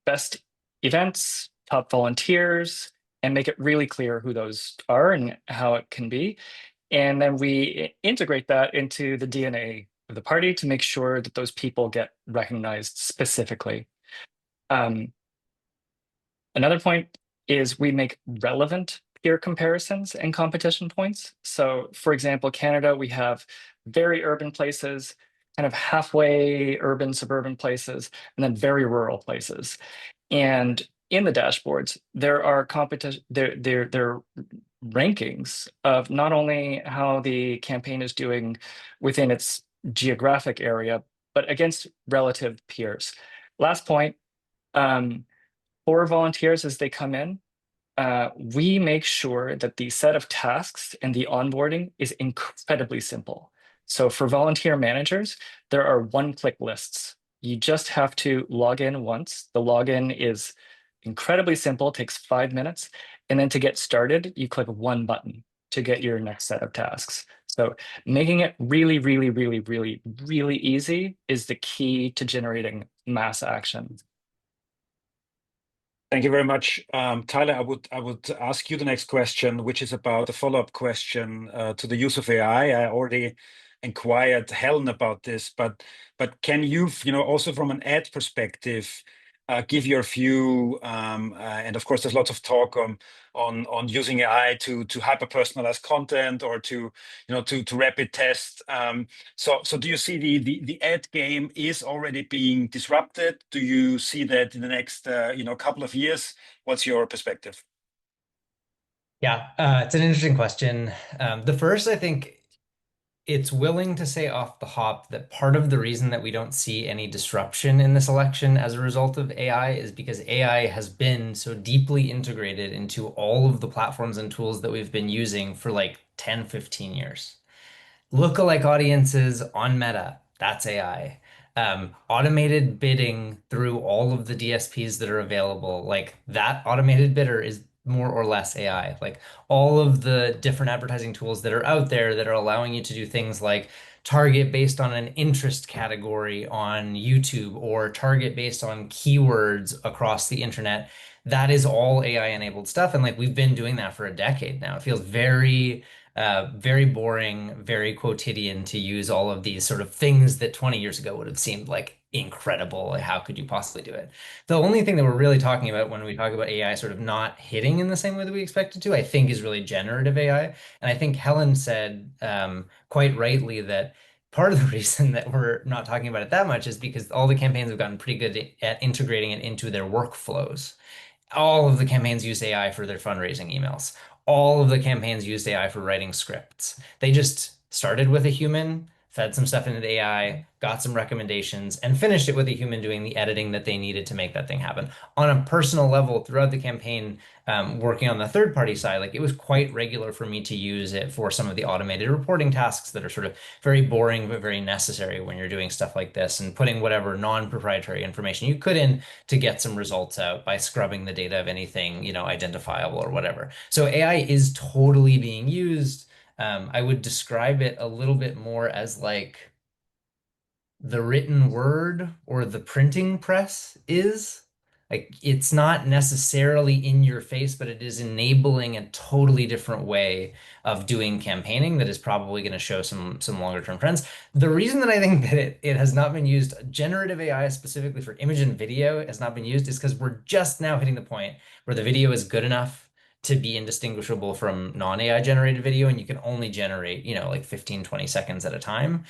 best events, top volunteers, and make it really clear who those are and how it can be. And then we integrate that into the DNA of the party to make sure that those people get recognized specifically. Another point is we make relevant peer comparisons and competition points. So for example, Canada, we have very urban places, kind of halfway urban, suburban places, and then very rural places. And in the dashboards, there are there rankings of not only how the campaign is doing within its geographic area, but against relative peers. Last point, for volunteers as they come in, we make sure that the set of tasks and the onboarding is incredibly simple. So for volunteer managers, there are one-click lists. You just have to log in once. The login is incredibly simple, takes 5 minutes. And then to get started, you click one button to get your next set of tasks. So making it really easy is the key to generating mass action. Thank you very much. Tyler, I would ask you the next question, which is about the follow-up question to the use of AI. I already inquired Helen about this, but can you, also from an ad perspective, give your view. And of course, there's lots of talk on using AI to hyper personalize content or to rapid test. So do you see the ad game is already being disrupted? Do you see that in the next couple of years? What's your perspective? Yeah, it's an interesting question. The first, I think it's willing to say off the hop that part of the reason that we don't see any disruption in this election as a result of AI is because AI has been so deeply integrated into all of the platforms and tools that we've been using for like 10, 15 years. Lookalike audiences on Meta, that's AI. Automated bidding through all of the DSPs that are available, like that automated bidder is more or less AI. Like all of the different advertising tools that are out there that are allowing you to do things like target based on an interest category on YouTube or target based on keywords across the internet. That is all AI enabled stuff. And like we've been doing that for a decade now. It feels very boring, very quotidian to use all of these sort of things that 20 years ago would have seemed like incredible. Like, how could you possibly do it? The only thing that we're really talking about when we talk about AI sort of not hitting in the same way that we expect it to, I think, is really generative AI. And I think Helen said quite rightly that part of the reason that we're not talking about it that much is because all the campaigns have gotten pretty good at integrating it into their workflows. All of the campaigns use AI for their fundraising emails. All of the campaigns used AI for writing scripts. They just started with a human, fed some stuff into the AI, got some recommendations, and finished it with a human doing the editing that they needed to make that thing happen. On a personal level, throughout the campaign, working on the third party side, like it was quite regular for me to use it for some of the automated reporting tasks that are sort of very boring but very necessary when you're doing stuff like this and putting whatever non-proprietary information you could in to get some results out by scrubbing the data of anything, identifiable or whatever. So AI is totally being used. I would describe it a little bit more as like the written word or the printing press is. Like it's not necessarily in your face, but it is enabling a totally different way of doing campaigning that is probably going to show some longer term trends. The reason that I think that it has not been used, generative AI specifically for image and video has not been used, is because we're just now hitting the point where the video is good enough to be indistinguishable from non-AI generated video, and you can only generate, like 15, 20 seconds at a time.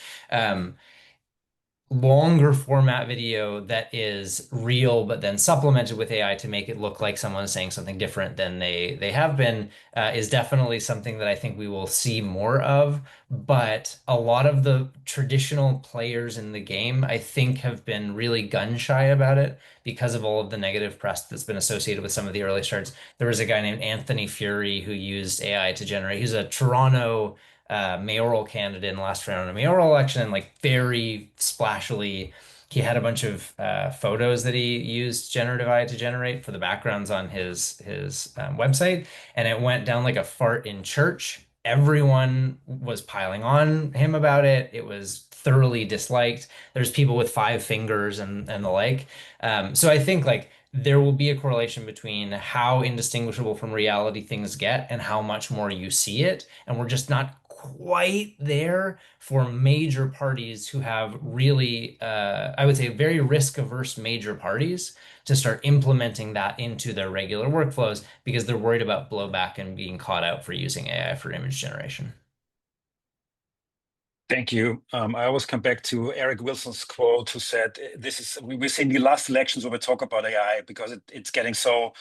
Longer format video that is real, but then supplemented with AI to make it look like someone is saying something different than they have been, is definitely something that I think we will see more of. But a lot of the traditional players in the game, I think, have been really gun shy about it because of all of the negative press that's been associated with some of the early starts. There was a guy named Anthony Fury who used AI to generate. He's a Toronto mayoral candidate in the last round of the mayoral election, and like very splashily, he had a bunch of photos that he used generative AI to generate for the backgrounds on his website, and it went down like a fart in church. Everyone was piling on him about it. It was thoroughly disliked. There's people with 5 fingers and the like. So I think like there will be a correlation between how indistinguishable from reality things get and how much more you see it. And we're just not quite there for major parties who have really, I would say, very risk-averse major parties to start implementing that into their regular workflows because they're worried about blowback and being caught out for using AI for image generation. Thank you. I always come back to Eric Wilson's quote, who said, we're seeing the last elections where we talk about AI because it's getting so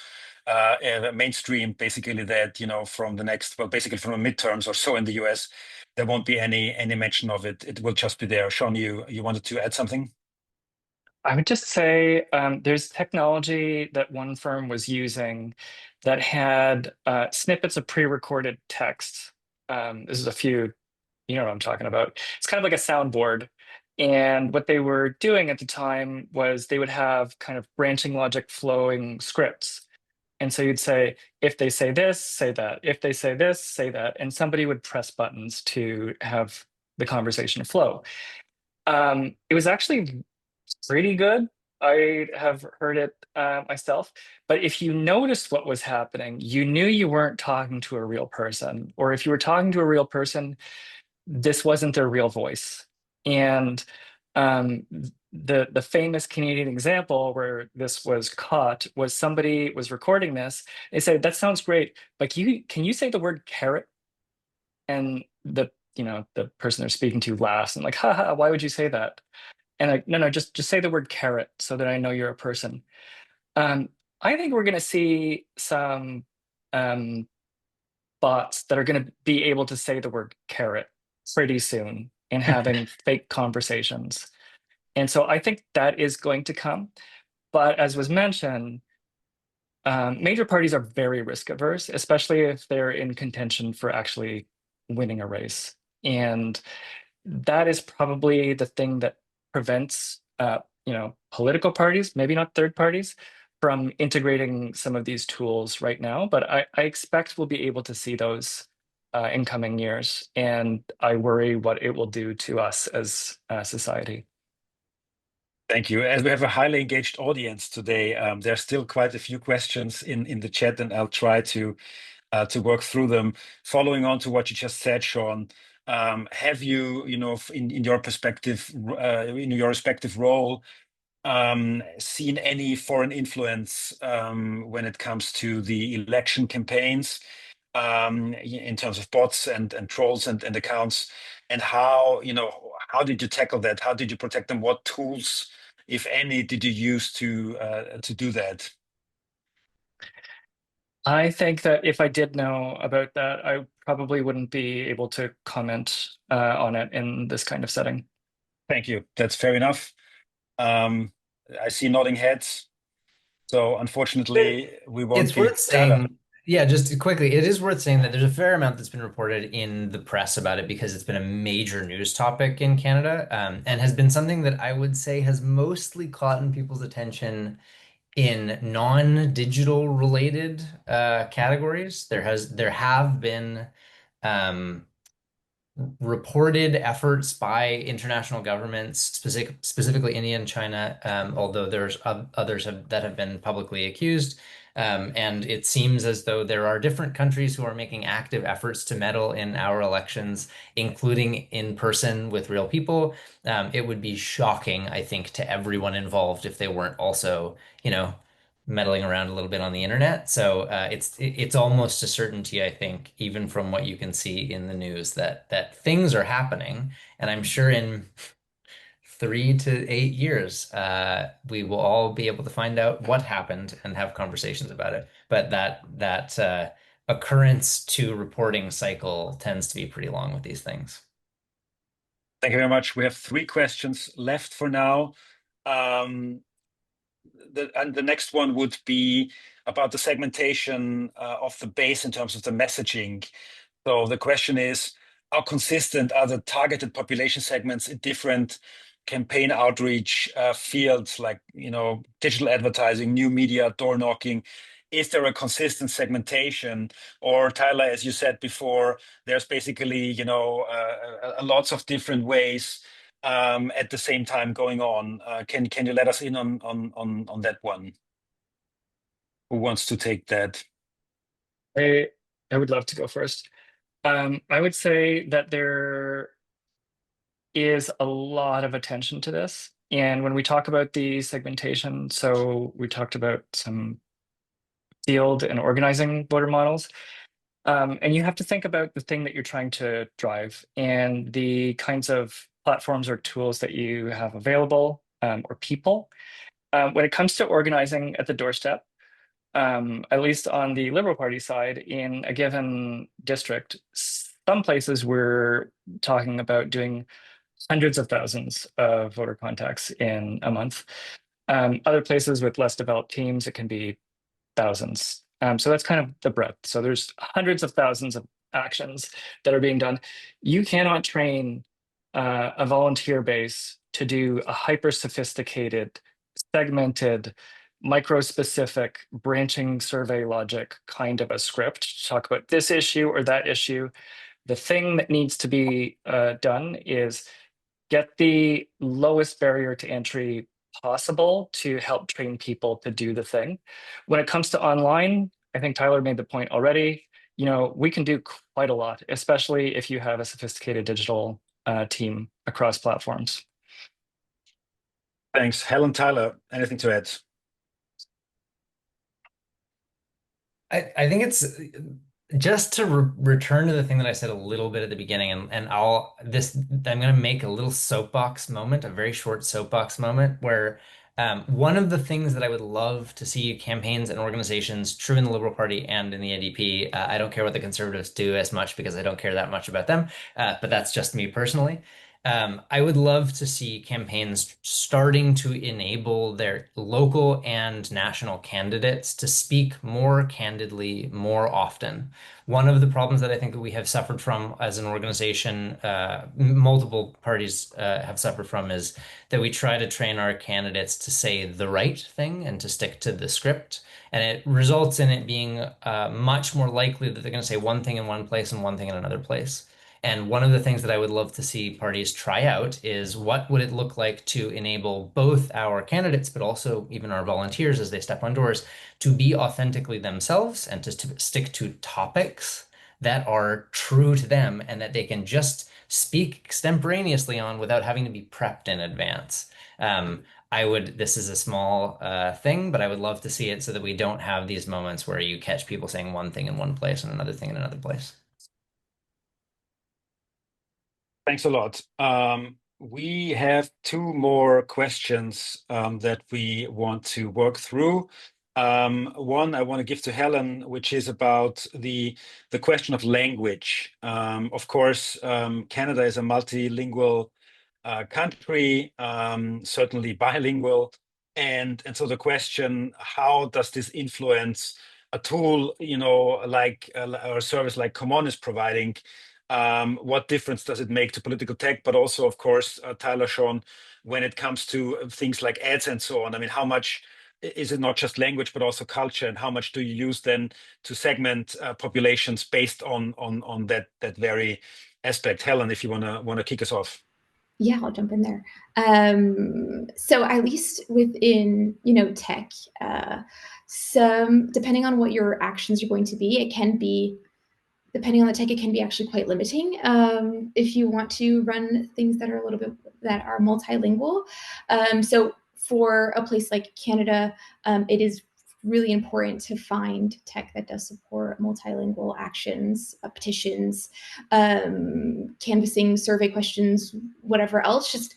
mainstream, basically, that, from the next, well, basically from the midterms or so in the US, there won't be any mention of it. It will just be there. Sean, you wanted to add something? I would just say there's technology that one firm was using that had snippets of pre-recorded text. This is a few, you know what I'm talking about. It's kind of like a soundboard. And what they were doing at the time was they would have kind of branching logic flowing scripts. And so you'd say, if they say this, say that. If they say this, say that. And somebody would press buttons to have the conversation flow. It was actually pretty good. I have heard it myself. But if you noticed what was happening, you knew you weren't talking to a real person. Or if you were talking to a real person, this wasn't their real voice. And the famous Canadian example where this was caught was somebody was recording this. They said, "That sounds great, but can you say the word carrot?" And the the person they're speaking to laughs and like, "Ha, why would you say that?" And like, no, just say the word carrot so that I know you're a person. I think we're going to see some bots that are going to be able to say the word carrot pretty soon and having fake conversations. And so I think that is going to come. But as was mentioned, major parties are very risk averse, especially if they're in contention for actually winning a race. And that is probably the thing that prevents political parties, maybe not third parties, from integrating some of these tools right now. But I expect we'll be able to see those in coming years. And I worry what it will do to us as a society. Thank you. As we have a highly engaged audience today, there's still quite a few questions in the chat, and I'll try to work through them. Following on to what you just said, Sean, have you, in your perspective, in your respective role, seen any foreign influence when it comes to the election campaigns, in terms of bots and trolls and accounts, and how did you tackle that? How did you protect them? What tools, if any, did you use to do that? I think that if I did know about that, I probably wouldn't be able to comment on it in this kind of setting. Thank you. That's fair enough. I see nodding heads. So unfortunately, we won't It's be. worth saying, yeah, just quickly, it is worth saying that there's a fair amount that's been reported in the press about it because it's been a major news topic in Canada, and has been something that I would say has mostly caught in people's attention in non-digital related categories. There have been reported efforts by international governments, specifically India and China, although there's others that have been publicly accused. And it seems as though there are different countries who are making active efforts to meddle in our elections, including in person with real people. It would be shocking, I think, to everyone involved if they weren't also, meddling around a little bit on the internet. So it's almost a certainty, I think, even from what you can see in the news, that things are happening. And I'm sure in 3 to 8 years, we will all be able to find out what happened and have conversations about it. But that occurrence to reporting cycle tends to be pretty long with these things. Thank you very much. We have 3 questions left for now. The next one would be about the segmentation of the base in terms of the messaging. So the question is, how consistent are the targeted population segments in different campaign outreach fields like digital advertising, new media, door knocking? Is there a consistent segmentation? Or Tyler, as you said before, there's basically lots of different ways at the same time going on. Can you let us in on that one? Who wants to take that? I would love to go first. I would say that there is a lot of attention to this. And when we talk about the segmentation, so we talked about some field and organizing voter models. And you have to think about the thing that you're trying to drive and the kinds of platforms or tools that you have available, or people. When it comes to organizing at the doorstep, at least on the Liberal Party side, in a given district, some places we're talking about doing hundreds of thousands of voter contacts in a month. Other places with less developed teams, it can be thousands. So that's kind of the breadth. So there's hundreds of thousands of actions that are being done. You cannot train a volunteer base to do a hyper sophisticated, segmented, micro-specific branching survey logic kind of a script to talk about this issue or that issue. The thing that needs to be done is get the lowest barrier to entry possible to help train people to do the thing. When it comes to online, I think Tyler made the point already, we can do quite a lot, especially if you have a sophisticated digital team across platforms. Thanks. Helen, Tyler, anything to add? I think it's just to return to the thing that I said a little bit at the beginning, and I'm going to make a little soapbox moment, a very short soapbox moment, where one of the things that I would love to see campaigns and organizations, true in the Liberal Party and in the NDP, I don't care what the Conservatives do as much because I don't care that much about them, but that's just me personally. I would love to see campaigns starting to enable their local and national candidates to speak more candidly, more often. One of the problems that I think that we have suffered from as an organization, multiple parties have suffered from, is that we try to train our candidates to say the right thing and to stick to the script. And it results in it being much more likely that they're going to say one thing in one place and one thing in another place. And one of the things that I would love to see parties try out is what would it look like to enable both our candidates, but also even our volunteers as they step on doors, to be authentically themselves and to stick to topics that are true to them and that they can just speak extemporaneously on without having to be prepped in advance. This is a small thing, but I would love to see it so that we don't have these moments where you catch people saying one thing in one place and another thing in another place. Thanks a lot. We have two more questions that we want to work through. One I want to give to Helen, which is about the question of language. Of course, Canada is a multilingual country, certainly bilingual, and so the question: how does this influence a tool, like or a service like Qomon is providing? What difference does it make to political tech, but also, of course, Tyler, Sean, when it comes to things like ads and so on? I mean, how much is it not just language, but also culture, and how much do you use then to segment populations based on that very aspect? Helen, if you wanna kick us off. Yeah, I'll jump in there. So at least within, tech, depending on what your actions are going to be, it can be, depending on the tech, it can be actually quite limiting. If you want to run things that are multilingual. So for a place like Canada, it is really important to find tech that does support multilingual actions, petitions, canvassing, survey questions, whatever else.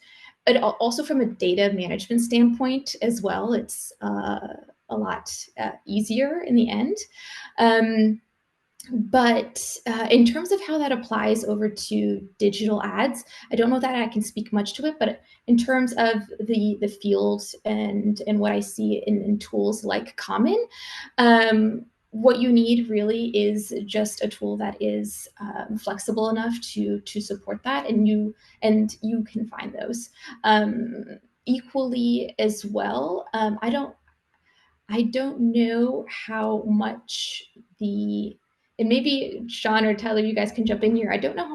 Also from a data management standpoint as well, it's a lot easier in the end. But in terms of how that applies over to digital ads, I don't know that I can speak much to it, but in terms of the field and what I see in tools like Qomon, what you need really is just a tool that is flexible enough to support that, and you can find those. Equally as well, I don't know how much and maybe Sean or Tyler, you guys can jump in here. I don't know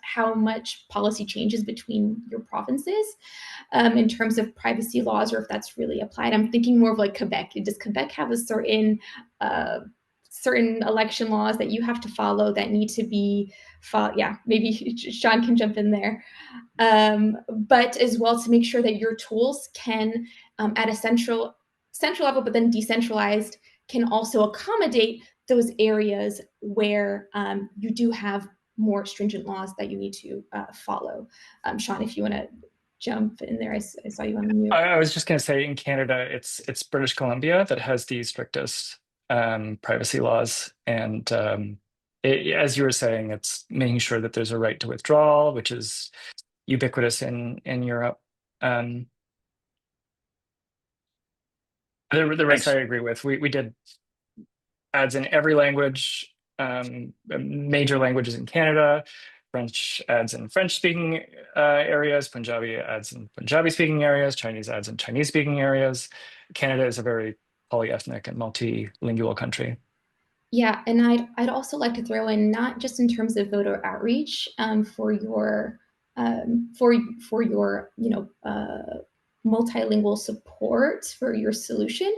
how much policy changes between your provinces in terms of privacy laws, or if that's really applied. I'm thinking more of like Quebec. Does Quebec have a certain election laws that you have to follow that need to be followed? Yeah, maybe Sean can jump in there. But as well to make sure that your tools can, at a central level, but then decentralized, can also accommodate those areas where you do have more stringent laws that you need to follow. Sean, if you want to jump in there, I saw you on mute. I was just going to say, in Canada, it's British Columbia that has the strictest privacy laws, and as you were saying, it's making sure that there's a right to withdrawal, which is ubiquitous in Europe. The rest I agree with. We did ads in every language, major languages in Canada, French ads in French-speaking areas, Punjabi ads in Punjabi-speaking areas, Chinese ads in Chinese-speaking areas. Canada is a very polyethnic and multilingual country. Yeah, and I'd also like to throw in, not just in terms of voter outreach for your multilingual support for your solution,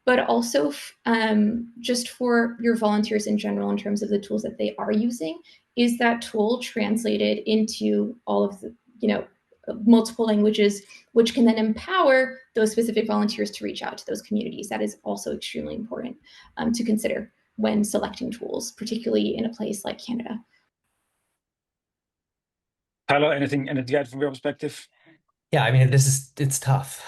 but also just for your volunteers in general, in terms of the tools that they are using. Is that tool translated into all of the, multiple languages, which can then empower those specific volunteers to reach out to those communities. That is also extremely important to consider when selecting tools, particularly in a place like Canada. Tyler, anything to add from your perspective? Yeah, I mean, it's tough.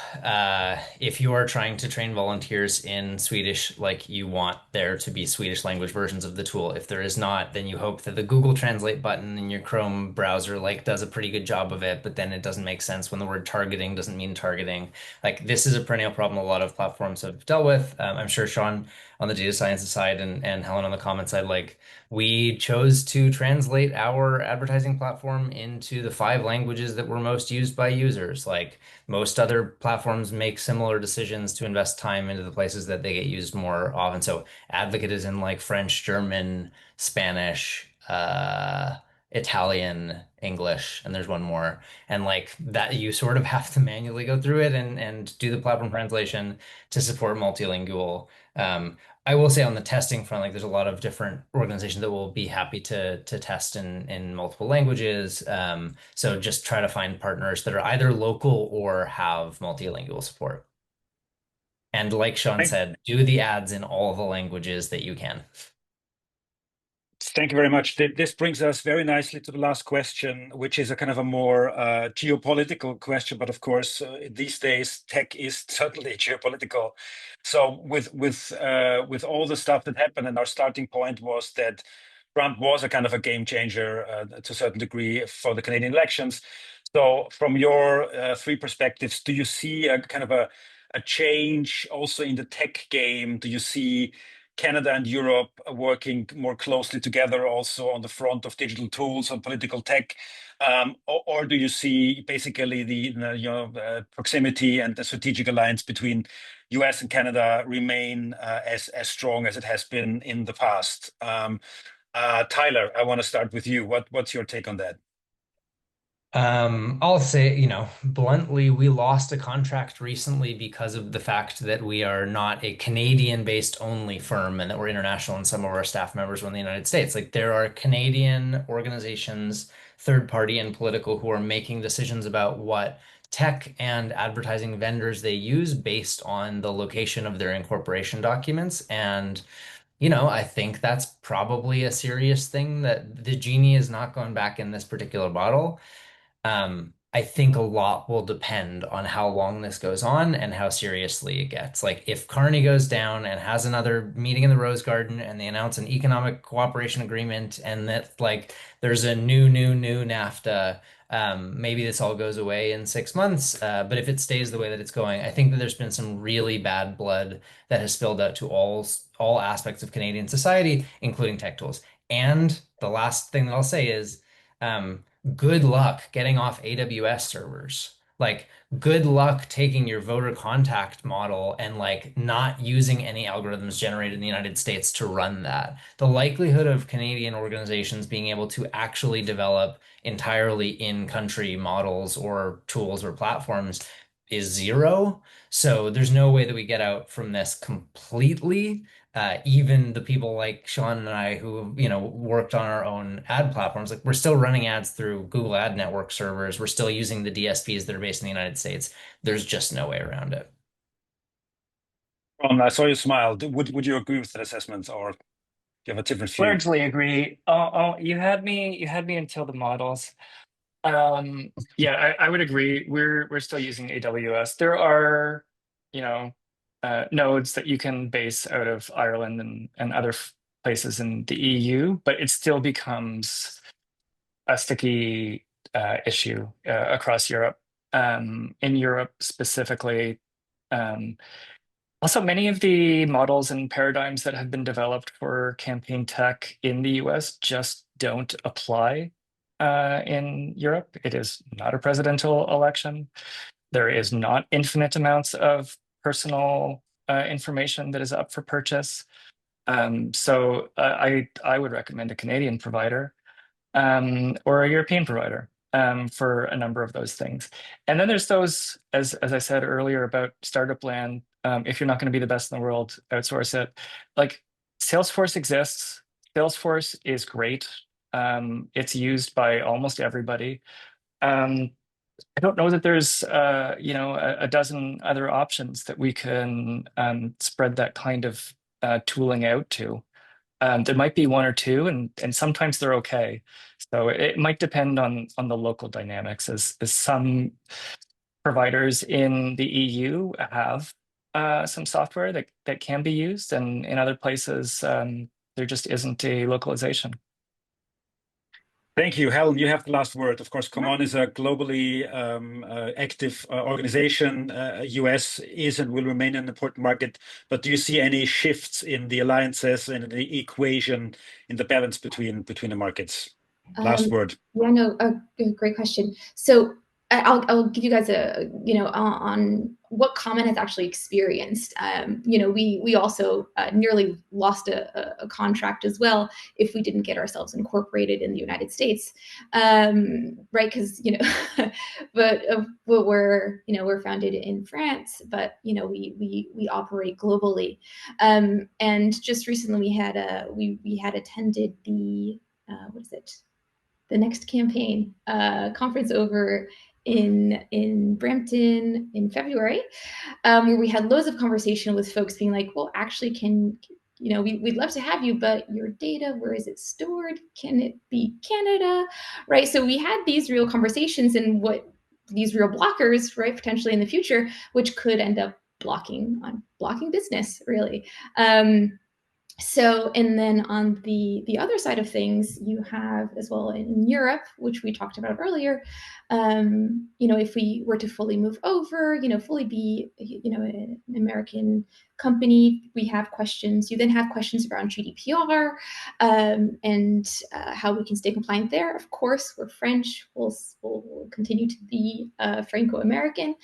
If you are trying to train volunteers in Swedish, like you want there to be Swedish language versions of the tool. If there is not, then you hope that the Google Translate button in your Chrome browser like does a pretty good job of it, but then it doesn't make sense when the word targeting doesn't mean targeting. Like this is a perennial problem a lot of platforms have dealt with. I'm sure Sean on the data science side and Helen on the comment side, like we chose to translate our advertising platform into the 5 languages that were most used by users. Like most other platforms make similar decisions to invest time into the places that they get used more often. So Advocate is in like French, German, Spanish, Italian, English, and there's one more. And like that you sort of have to manually go through it and do the platform translation to support multilingual. I will say on the testing front, like there's a lot of different organizations that will be happy to test in multiple languages. So just try to find partners that are either local or have multilingual support. And like Sean said, do the ads in all the languages that you can. Thank you very much. This brings us very nicely to the last question, which is a kind of a more geopolitical question. But of course, these days, tech is certainly geopolitical. So with all the stuff that happened, and our starting point was that Trump was a kind of a game changer to a certain degree for the Canadian elections. So from your 3 perspectives, do you see a kind of a change also in the tech game? Do you see Canada and Europe are working more closely together also on the front of digital tools and political tech? Or do you see basically the proximity and the strategic alliance between US and Canada remain as strong as it has been in the past? Tyler, I want to start with you. What's your take on that? I'll say, bluntly, we lost a contract recently because of the fact that we are not a Canadian-based only firm and that we're international and some of our staff members were in the United States. Like there are Canadian organizations, third party and political, who are making decisions about what tech and advertising vendors they use based on the location of their incorporation documents. And I think that's probably a serious thing that the genie is not going back in this particular bottle. I think a lot will depend on how long this goes on and how seriously it gets. Like if Carney goes down and has another meeting in the Rose Garden and they announce an economic cooperation agreement and that like there's a new NAFTA, maybe this all goes away in 6 months. But if it stays the way that it's going, I think that there's been some really bad blood that has spilled out to all aspects of Canadian society, including tech tools. And the last thing that I'll say is, good luck getting off AWS servers. Like, good luck taking your voter contact model and like not using any algorithms generated in the United States to run that. The likelihood of Canadian organizations being able to actually develop entirely in-country models or tools or platforms is 0. So there's no way that we get out from this completely. Even the people like Sean and I who, worked on our own ad platforms, like we're still running ads through Google Ad Network servers. We're still using the DSPs that are based in the United States. There's just no way around it. I saw you smile. Would you agree with that assessment, or do you have a different view? Largely agree. You had me until the models. Yeah, I would agree. We're still using AWS. There are, nodes that you can base out of Ireland and other places in the EU, but it still becomes a sticky issue across Europe. In Europe specifically, also many of the models and paradigms that have been developed for campaign tech in the US just don't apply in Europe. It is not a presidential election. There is not infinite amounts of personal information that is up for purchase. So I would recommend a Canadian provider or a European provider for a number of those things. And then there's those, as I said earlier about startup land, if you're not going to be the best in the world, outsource it. Like Salesforce exists. Salesforce is great. It's used by almost everybody. I don't know that there's a dozen other options that we can spread that kind of tooling out to. There might be one or two, and sometimes they're okay. So it might depend on the local dynamics, as some providers in the EU have some software that can be used, and in other places there just isn't a localization. Thank you, Helen. You have the last word. Of course, Qomon is a globally active organization. US is and will remain an important market. But do you see any shifts in the alliances and the equation in the balance between the markets? Last word. Yeah, no, great question. So I'll give you guys a, on what Qomon has actually experienced. We also nearly lost a contract as well if we didn't get ourselves incorporated in the United States, right? Because but we're founded in France, but we operate globally, and just recently we had attended the the next campaign conference over in Brampton in February, where we had loads of conversation with folks being like, well, actually, we'd love to have you, but your data, where is it stored? Can it be Canada? Right. So we had these real conversations and what these real blockers, right, potentially in the future, which could end up blocking business, really. So, and then on the other side of things, you have as well in Europe, which we talked about earlier, if we were to fully move over, fully be, an American company, we have questions. You then have questions around GDPR and how we can stay compliant there. Of course, we're French. We'll continue to be Franco-American.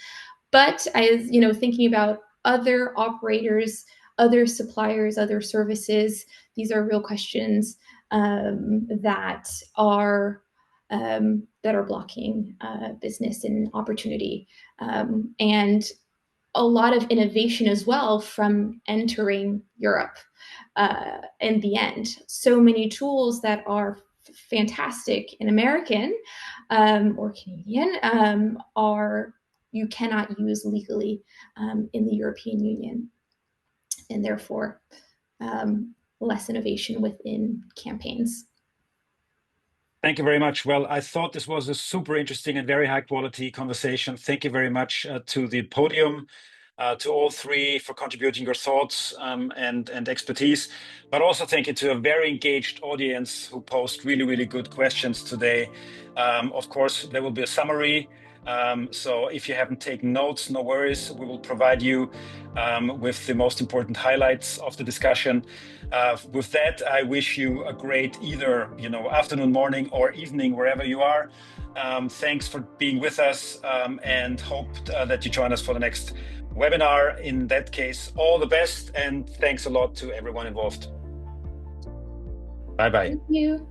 But as thinking about other operators, other suppliers, other services, these are real questions that are blocking business and opportunity, and a lot of innovation as well from entering Europe in the end. So many tools that are fantastic in American or Canadian you cannot use legally in the European Union, and therefore less innovation within campaigns. Thank you very much. Well, I thought this was a super interesting and very high quality conversation. Thank you very much to the podium, to all three for contributing your thoughts and expertise, but also thank you to a very engaged audience who posed really, really good questions today. Of course, there will be a summary. So if you haven't taken notes, no worries. We will provide you with the most important highlights of the discussion. With that, I wish you a great either afternoon, morning, or evening, wherever you are. Thanks for being with us, and hope that you join us for the next webinar. In that case, all the best, and thanks a lot to everyone involved. Bye-bye. Thank you.